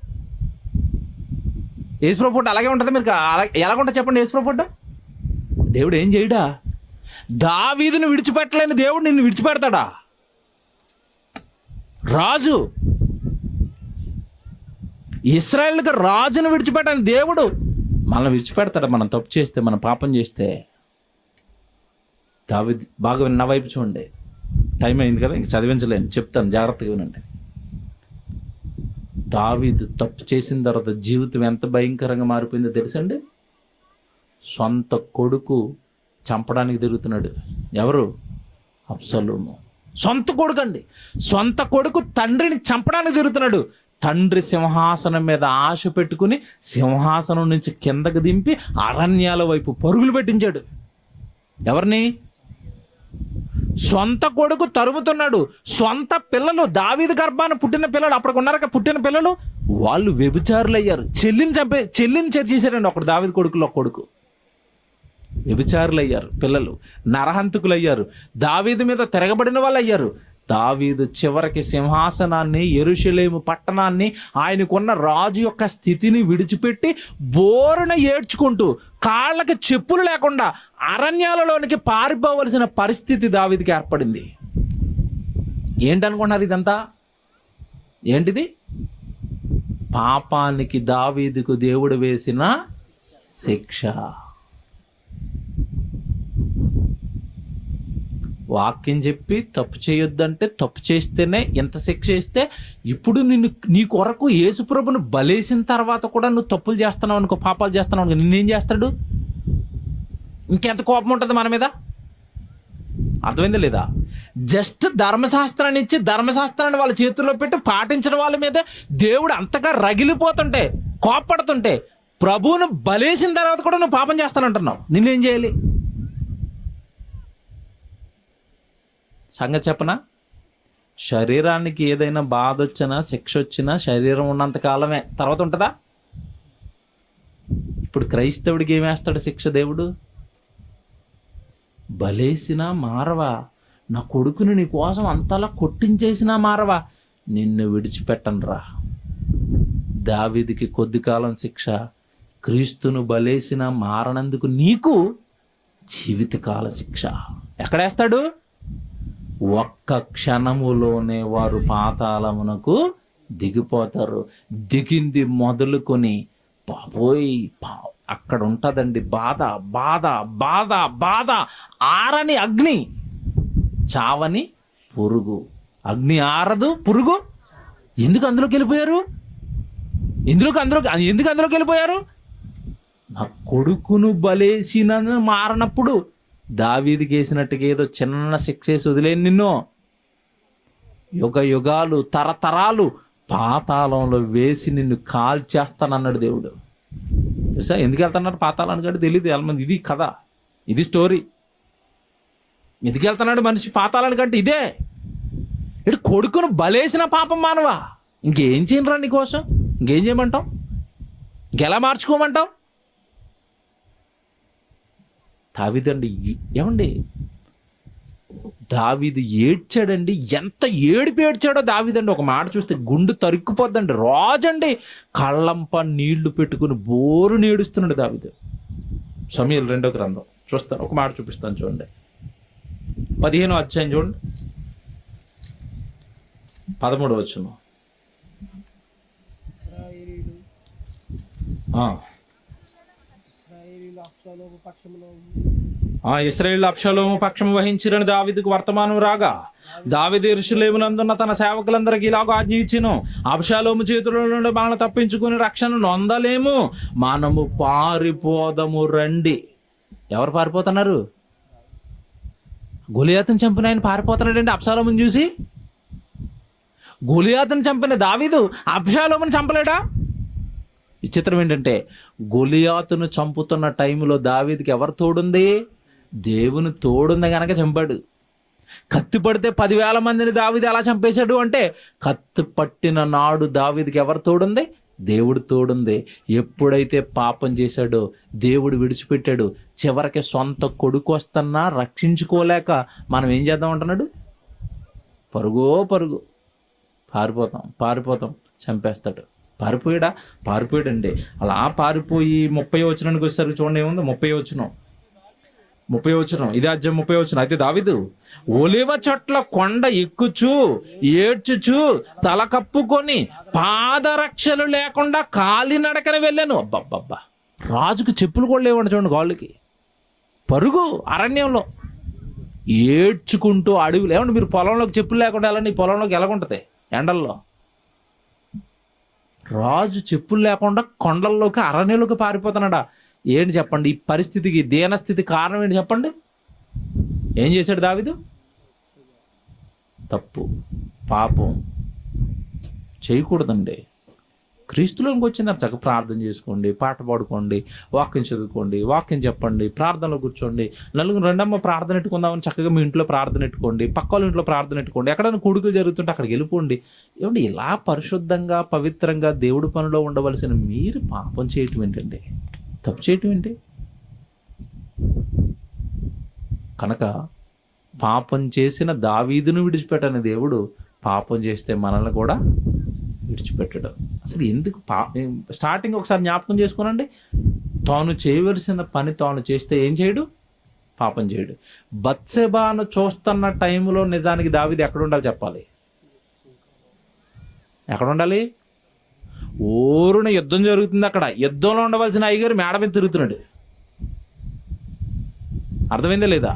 యేసుప్రభు ఫోటో అలాగే ఉంటుంది. మీరు ఎలాగుంటుంది చెప్పండి యేసుప్రభు ఫోటో? దేవుడు ఏం చేయడా? దావీదును విడిచిపెట్టలేని దేవుడు నిన్ను విడిచిపెడతాడా? రాజు, ఇశ్రాయేలుకి రాజును విడిచిపెట్టని దేవుడు మనల్ని విడిచిపెడతాడు మనం తప్పు చేస్తే, మనం పాపం చేస్తే. దావీదు బాగా నా వైపు చూడండి. టైం అయింది కదా, ఇంక చదివించలేను, చెప్తాను, జాగ్రత్తగా వినండి. దావీదు తప్పు చేసిన తర్వాత జీవితం ఎంత భయంకరంగా మారిపోయిందో తెలుసండి? సొంత కొడుకు చంపడానికి తిరుగుతున్నాడు. ఎవరు? అబ్షలోము. సొంత కొడుకు అండి, సొంత కొడుకు తండ్రిని చంపడానికి తిరుగుతున్నాడు. తండ్రి సింహాసనం మీద ఆశ పెట్టుకుని సింహాసనం నుంచి కిందకు దింపి అరణ్యాల వైపు పరుగులు పెట్టించాడు. ఎవరిని? సొంత కొడుకు తరుముతున్నాడు. సొంత పిల్లలు, దావీదు గర్భాన పుట్టిన పిల్లలు, అప్పటికున్నారక పుట్టిన పిల్లలు, వాళ్ళు వ్యభిచారులు అయ్యారు. చెల్లిని చేసేసారండి. ఒకడు దావీదు కొడుకులో కొడుకు వ్యభిచారులు అయ్యారు. పిల్లలు నరహంతకులు అయ్యారు. దావీదు మీద తిరగబడిన వాళ్ళు అయ్యారు. దావీదు చివరికి సింహాసనాన్ని, యెరూషలేము పట్టణాన్ని, ఆయనకున్న రాజు యొక్క స్థితిని విడిచిపెట్టి బోరున ఏడ్చుకుంటూ కాళ్ళకి చెప్పులు లేకుండా అరణ్యాలలోనికి పారిపోవలసిన పరిస్థితి దావీదుకి ఏర్పడింది. ఏంటనుకున్నారు ఇదంతా? ఏంటిది? పాపానికి దావీదుకు దేవుడు వేసిన శిక్ష. వాక్యం చెప్పి తప్పు చేయొద్దంటే తప్పు చేస్తేనే ఎంత శిక్ష ఇస్తే, ఇప్పుడు నీ కొరకు యేసుప్రభును బలేసిన తర్వాత కూడా నువ్వు తప్పులు చేస్తున్నావు అనుకో, పాపాలు చేస్తున్నావు అనుకో, నిన్నేం చేస్తాడు? ఇంకెంత కోపం ఉంటుంది మన మీద? అర్థమైందా లేదా? జస్ట్ ధర్మశాస్త్రాన్ని ఇచ్చి ధర్మశాస్త్రాన్ని వాళ్ళ చేతుల్లో పెట్టి పాటించిన వాళ్ళ మీద దేవుడు అంతగా రగిలిపోతుంటే, కోపడుతుంటే, ప్రభువును బలేసిన తర్వాత కూడా నువ్వు పాపం చేస్తానంటున్నావు. నిన్నేం చేయాలి? సంగతి చెప్పనా? శరీరానికి ఏదైనా బాధ వచ్చినా, శిక్ష వచ్చినా శరీరం ఉన్నంత కాలమే, తర్వాత ఉంటుందా? ఇప్పుడు క్రైస్తవుడికి ఏమేస్తాడు శిక్ష దేవుడు? బలేసినా మారవా, నా కొడుకుని నీ కోసం అంతలా కొట్టించేసినా మారవా, నిన్ను విడిచిపెట్టనురా. దావీదుకి కొద్ది కాలం శిక్ష, క్రీస్తును బలేసినా మారనందుకు నీకు జీవితకాల శిక్ష. ఎక్కడేస్తాడు? ఒక్క క్షణములోనే వారు పాతాళమునకు దిగిపోతారు. దిగింది మొదలుకొని బాబోయ్ అక్కడ ఉంటుందండి బాధ, బాధ, బాధ, బాధ. ఆరని అగ్ని, చావని పురుగు. అగ్ని ఆరదు, పురుగు. ఎందుకు అందులోకి వెళ్ళిపోయారు? ఎందుకు అందులోకి వెళ్ళిపోయారు? నా కొడుకును బలేసిన మారనప్పుడు దావీదుకి వేసినట్టుగా ఏదో చిన్న శిక్ష వేసి వదిలేను నిన్ను. యుగ యుగాలు, తరతరాలు పాతాళంలో వేసి నిన్ను కాల్చేస్తానన్నాడు దేవుడు. తెలుసా ఎందుకు వెళ్తున్నారు పాతాళానికి? అంటే తెలియదు వెళ్ళమంది. ఇది కథ, ఇది స్టోరీ. ఎందుకు వెళ్తున్నాడు మనిషి పాతాళానికంటే ఇదే. ఇటు కొడుకును బలేసిన పాపం మానవా, ఇంకేం చేయనురా నీకోసం? ఇంకేం చేయమంటావు? ఇంకెలా మార్చుకోమంటావు? దావీదండి, ఏమండి దావీదు ఏడ్చాడండి. ఎంత ఏడుపు ఏడ్చాడో దావీదండి. ఒక మాట చూస్తే గుండు తరుక్కుపోద్దండి. రాజండి కళ్ళంప నీళ్లు పెట్టుకుని బోరుని ఏడుస్తున్నాడు దావీదు. సమూయేలు 2వ గ్రంథం చూస్తాను, ఒక మాట చూపిస్తాను చూడండి. 15వ అధ్యాయం చూడండి, 13వ వచనం. ఆ ఇశ్రాయేలు అబ్షాలోము పక్షము వహించిరని దావీదుకు వర్తమానం రాగా, దావీదు యెరూషలేమునందున్న తన సేవకులందరికీ ఇలాగ ఆజ్ఞ ఇచ్చెను, అబ్షాలోము చేతుల నుండి మనల్ని తప్పించుకుని రక్షణ నొందలేము, మనము పారిపోదము రండి. ఎవరు పారిపోతున్నారు? గొలియాతును చంపిన ఆయన పారిపోతున్నాడండి అబ్షాలోముని చూసి. గొలియాతును చంపిన దావీదు అబ్షాలోముని చంపలేడా? విచిత్రం ఏంటంటే, గొలియాతును చంపుతున్న టైంలో దావీదుకి ఎవరు తోడుంది? దేవుని తోడుంది కనుక చంపాడు. కత్తి పడితే 10,000 మందిని దావీదు ఎలా చంపేశాడు అంటే, కత్తి పట్టిన నాడు దావీదుకి ఎవరు తోడుంది? దేవుడు తోడుంది. ఎప్పుడైతే పాపం చేశాడో దేవుడు విడిచిపెట్టాడు. చివరికి సొంత కొడుకు వస్తున్నా రక్షించుకోలేక మనం ఏం చేద్దాం అంటున్నాడు? పరుగు పారిపోతాం, చంపేస్తాడు. పారిపోయాడండి. అలా పారిపోయి 30వ వచనానికి వచ్చేసరికి చూడండి ఏముంది. 30వ వచనం, ఇదే అధ్యాయం 30వ వచనం. అయితే దావీదు ఒలివ చెట్ల కొండ ఎక్కుచు ఏడ్చుచు తల కప్పుకొని పాదరక్షలు లేకుండా కాలినడకన వెళ్ళాను. అబ్బబ్బబ్బా, రాజుకు చెప్పులు కూడా లేవండి చూడండి కాళ్ళకి. పరుగు అరణ్యంలో ఏడ్చుకుంటూ అడవులు. ఏమంటే మీరు పొలంలోకి చెప్పులు లేకుండా వెళ్ళండి, పొలంలోకి ఎలాగుంటుంది ఎండల్లో. రాజు చెప్పులు లేకుండా కొండల్లోకి అరణ్యంలోకి పారిపోతున్నాడా? ఏంటి చెప్పండి ఈ పరిస్థితికి, దీనస్థితి కారణం ఏంటి చెప్పండి? ఏం చేశాడు దావీదు? తప్పు, పాపం చేయకూడదండి. క్రీస్తులోకి వచ్చిందని చక్కగా ప్రార్థన చేసుకోండి, పాట పాడుకోండి, వాక్యం చదువుకోండి, వాక్యం చెప్పండి, ప్రార్థనలో కూర్చోండి. నలుగురు రెండమ్మ ప్రార్థన పెట్టుకుందామని చక్కగా మీ ఇంట్లో ప్రార్థన పెట్టుకోండి, పక్క వాళ్ళ ఇంట్లో ప్రార్థన పెట్టుకోండి, ఎక్కడైనా కూడుకులు జరుగుతుంటే అక్కడికి వెళ్ళిపోండి. ఏమంటే ఇలా పరిశుద్ధంగా పవిత్రంగా దేవుడి పనిలో ఉండవలసిన మీరు పాపం చేయటం ఏంటండి? తప్పు చేయటం ఏంటి? కనుక పాపం చేసిన దావీదును విడిచిపెట్టని దేవుడు పాపం చేస్తే మనల్ని కూడా విడిచిపెట్టడం. అసలు ఎందుకు స్టార్టింగ్ ఒకసారి జ్ఞాపకం చేసుకోనండి. తాను చేయవలసిన పని తాను చేస్తే ఏం చేయడు? పాపం చేయడు. బత్షెబాను చూస్తున్న టైంలో నిజానికి దావీదు ఎక్కడ ఉండాలి చెప్పాలి? ఎక్కడ ఉండాలి? ఊరున యుద్ధం జరుగుతుంది. అక్కడ యుద్ధంలో ఉండవలసిన అయ్యగారు మేడ మీద తిరుగుతున్నాడు. అర్థమైందా లేదా?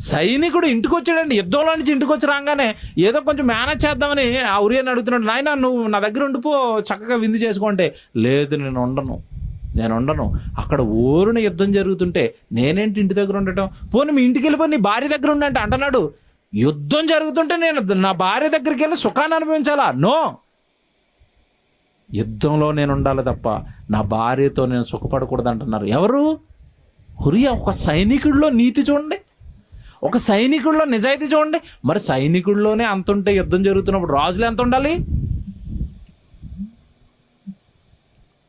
సైనికుడు ఇంటికి వచ్చాడండి, యుద్ధంలో నుంచి ఇంటికి వచ్చి రాగానే ఏదో కొంచెం మేనేజ్ చేద్దామని ఆ ఉరియాని అడుగుతున్నాడు. నాయన నువ్వు నా దగ్గర ఉండిపో, చక్కగా విందు చేసుకుంటే. లేదు, నేను ఉండను. అక్కడ ఊరున యుద్ధం జరుగుతుంటే నేనేంటి ఇంటి దగ్గర ఉండటం? పోనీ మీ ఇంటికి వెళ్ళిపోయి నీ భార్య దగ్గర ఉండంటే అంటున్నాడు. యుద్ధం జరుగుతుంటే నేను నా భార్య దగ్గరికి వెళ్ళి సుఖాన్ని అనుభవించాలా? నో, యుద్ధంలో నేను ఉండాలి తప్ప నా భార్యతో నేను సుఖపడకూడదు అంటున్నారు. ఎవరు? ఉరియా. ఒక సైనికుడిలో నీతి చూడండి, ఒక సైనికుడిలో నిజాయితీ చూడండి. మరి సైనికుడిలోనే అంత ఉంటే యుద్ధం జరుగుతున్నప్పుడు రాజులు ఎంత ఉండాలి?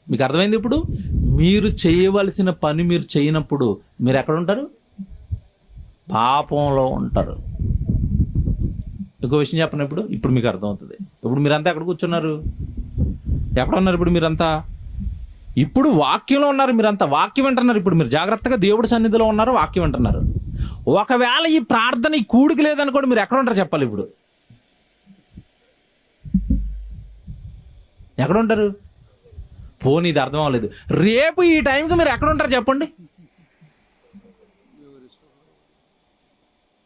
మీకు అర్థమైంది? ఇప్పుడు మీరు చేయవలసిన పని మీరు చేయనప్పుడు మీరు ఎక్కడ ఉంటారు? పాపంలో ఉంటారు. ఇంకో విషయం చెప్పను. ఇప్పుడు మీకు అర్థమవుతుంది. ఇప్పుడు మీరంతా ఎక్కడ కూర్చున్నారు? ఎక్కడ ఉన్నారు ఇప్పుడు మీరంతా? ఇప్పుడు వాక్యంలో ఉన్నారు. మీరంతా వాక్యం వింటున్నారు. ఇప్పుడు మీరు జాగ్రత్తగా దేవుడి సన్నిధిలో ఉన్నారు, వాక్యం వింటున్నారు. ఒకవేళ ఈ ప్రార్థన ఈ కూడికి లేదనుకోండి, మీరు ఎక్కడ ఉంటారు చెప్పాలి? ఇప్పుడు ఎక్కడ ఉంటారు? పోనీ ఇది అర్థం అవ్వలేదు. రేపు ఈ టైంకి మీరు ఎక్కడ ఉంటారు చెప్పండి?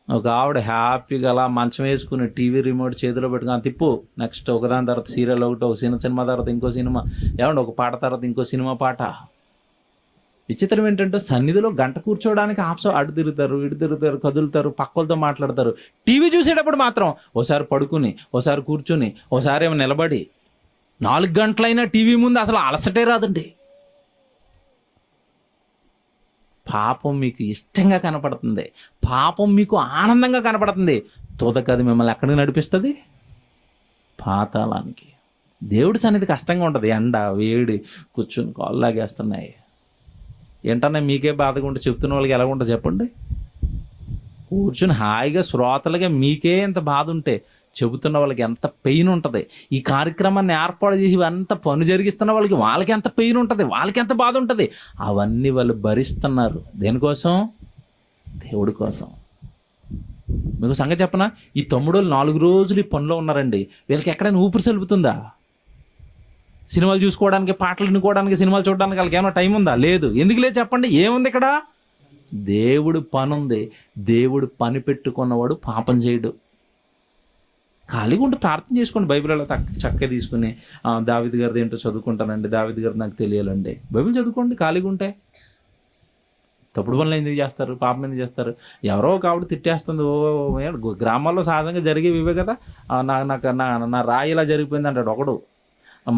ఒక ఆవిడ హ్యాపీగా అలా మంచం వేసుకుని టీవీ రిమోట్ చేతిలో పెట్టుకుని తిప్పు, నెక్స్ట్ ఒకదాని తర్వాత సీరియల్ ఒకటి, ఒక సినిమా తర్వాత ఇంకో సినిమా, ఏమంటే ఒక పాట తర్వాత ఇంకో సినిమా పాట. విచిత్రం ఏంటంటే సన్నిధిలో గంట కూర్చోవడానికి అటు తిరుగుతారు, ఇటు తిరుగుతారు, కదులుతారు, పక్కలతో మాట్లాడతారు. టీవీ చూసేటప్పుడు మాత్రం ఓసారి పడుకుని, ఓసారి కూర్చుని, ఓసారి ఏమో నిలబడి 4 గంటలైనా టీవీ ముందు అసలు అలసటే రాదండి. పాపం మీకు ఇష్టంగా కనపడుతుంది, పాపం మీకు ఆనందంగా కనపడుతుంది. తుదకది మిమ్మల్ని ఎక్కడికి నడిపిస్తుంది? పాతాళానికి. దేవుడి సన్నిధి కష్టంగా ఉంటుంది. ఎండ వేడి కూర్చుని కాళ్ళు లాగేస్తున్నాయి. ఏంటన్నా మీకే బాధగా ఉంటే చెప్తున్న వాళ్ళకి ఎలా ఉంటుంది చెప్పండి? కూర్చుని హాయిగా శ్రోతలుగా మీకే ఎంత బాధ ఉంటే చెబుతున్న వాళ్ళకి ఎంత పెయిన్ ఉంటుంది. ఈ కార్యక్రమాన్ని ఏర్పాటు చేసి అంత పని జరిగిస్తున్న వాళ్ళకి ఎంత పెయిన్ ఉంటుంది, వాళ్ళకి ఎంత బాధ ఉంటుంది. అవన్నీ వాళ్ళు భరిస్తున్నారు. దేనికోసం? దేవుడి కోసం. మీకు సంగతి చెప్పనా? ఈ తమ్ముడు 4 రోజులు ఈ పనిలో ఉన్నారండి. వీళ్ళకి ఎక్కడైనా ఊపిరి సలుపుతుందా? సినిమాలు చూసుకోవడానికి, పాటలు వినుకోవడానికి, సినిమాలు చూడడానికి వాళ్ళకి ఏమైనా టైం ఉందా? లేదు. ఎందుకు లేదు చెప్పండి? ఏముంది ఇక్కడ? దేవుడు పని ఉంది. దేవుడు పని పెట్టుకున్నవాడు పాపం చేయడు. ఖాళీగా ఉంటే ప్రార్థన చేసుకోండి. బైబిల్లో చక్కగా తీసుకుని దావీదు గారిది ఏంటో చదువుకుంటానండి, దావీదు గారు నాకు తెలియాలండి. బైబిల్ చదువుకోండి ఖాళీగా ఉంటే. తప్పుడు పనులు ఎందుకు చేస్తారు? పాపం ఎందుకు చేస్తారు? ఎవరో ఒక ఆవిడ తిట్టేస్తుంది. గ్రామాల్లో సహజంగా జరిగేవి ఇవే కదా. నా రాయి ఇలా జరిగిపోయింది అంటాడు ఒకడు.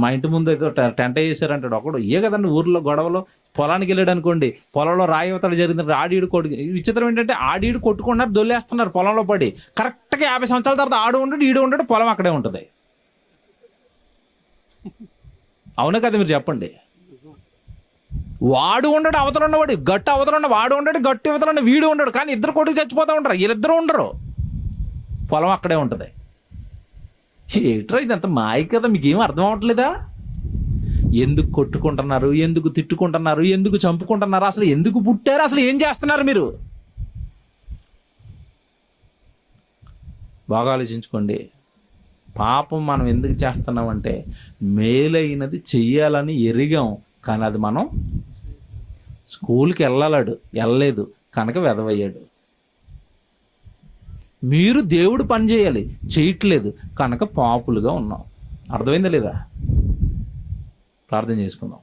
మా ఇంటి ముందు ఏదో టెంట వేసారంటాడు ఒకడు. ఏ కదండి ఊర్లో గొడవలో. పొలానికి వెళ్ళాడు అనుకోండి, పొలంలో రాయి అవతల జరిగింది, ఆడీడు కొట్టు. విచిత్రం ఏంటంటే ఆడీడు కొట్టుకున్నారు, దొల్లేస్తున్నారు పొలంలో పడి. కరెక్ట్గా 50 సంవత్సరాల తర్వాత ఆడు ఉండడు, ఈడు ఉండడు, పొలం అక్కడే ఉంటుంది. అవునా కదా మీరు చెప్పండి? వాడు ఉండడు, అవతల ఉన్నవాడు గట్టు అవతల ఉన్న వాడు ఉండడు, గట్టు అవతల ఉన్న వీడు ఉండడు. కానీ ఇద్దరు కొట్టుకు చచ్చిపోతూ ఉంటారు. వీళ్ళిద్దరూ ఉండరు, పొలం అక్కడే ఉంటుంది. ఏట్రా ఇదంతా మాయ కదా, మీకేం అర్థం అవ్వట్లేదా? ఎందుకు కొట్టుకుంటున్నారు, ఎందుకు తిట్టుకుంటున్నారు, ఎందుకు చంపుకుంటున్నారు, అసలు ఎందుకు పుట్టారు, అసలు ఏం చేస్తున్నారు మీరు? బాగా ఆలోచించుకోండి. పాపం మనం ఎందుకు చేస్తున్నామంటే మేలైనది చెయ్యాలని ఎరిగాం, కానీ అది మనం స్కూల్కి వెళ్ళలేదు కనుక వెధవయ్యాడు. మీరు దేవుడు పని చేయాలి, చేయట్లేదు కనుక పాపులుగా ఉన్నాం. అర్థమైందా లేదా? ప్రార్థన చేసుకుందాం.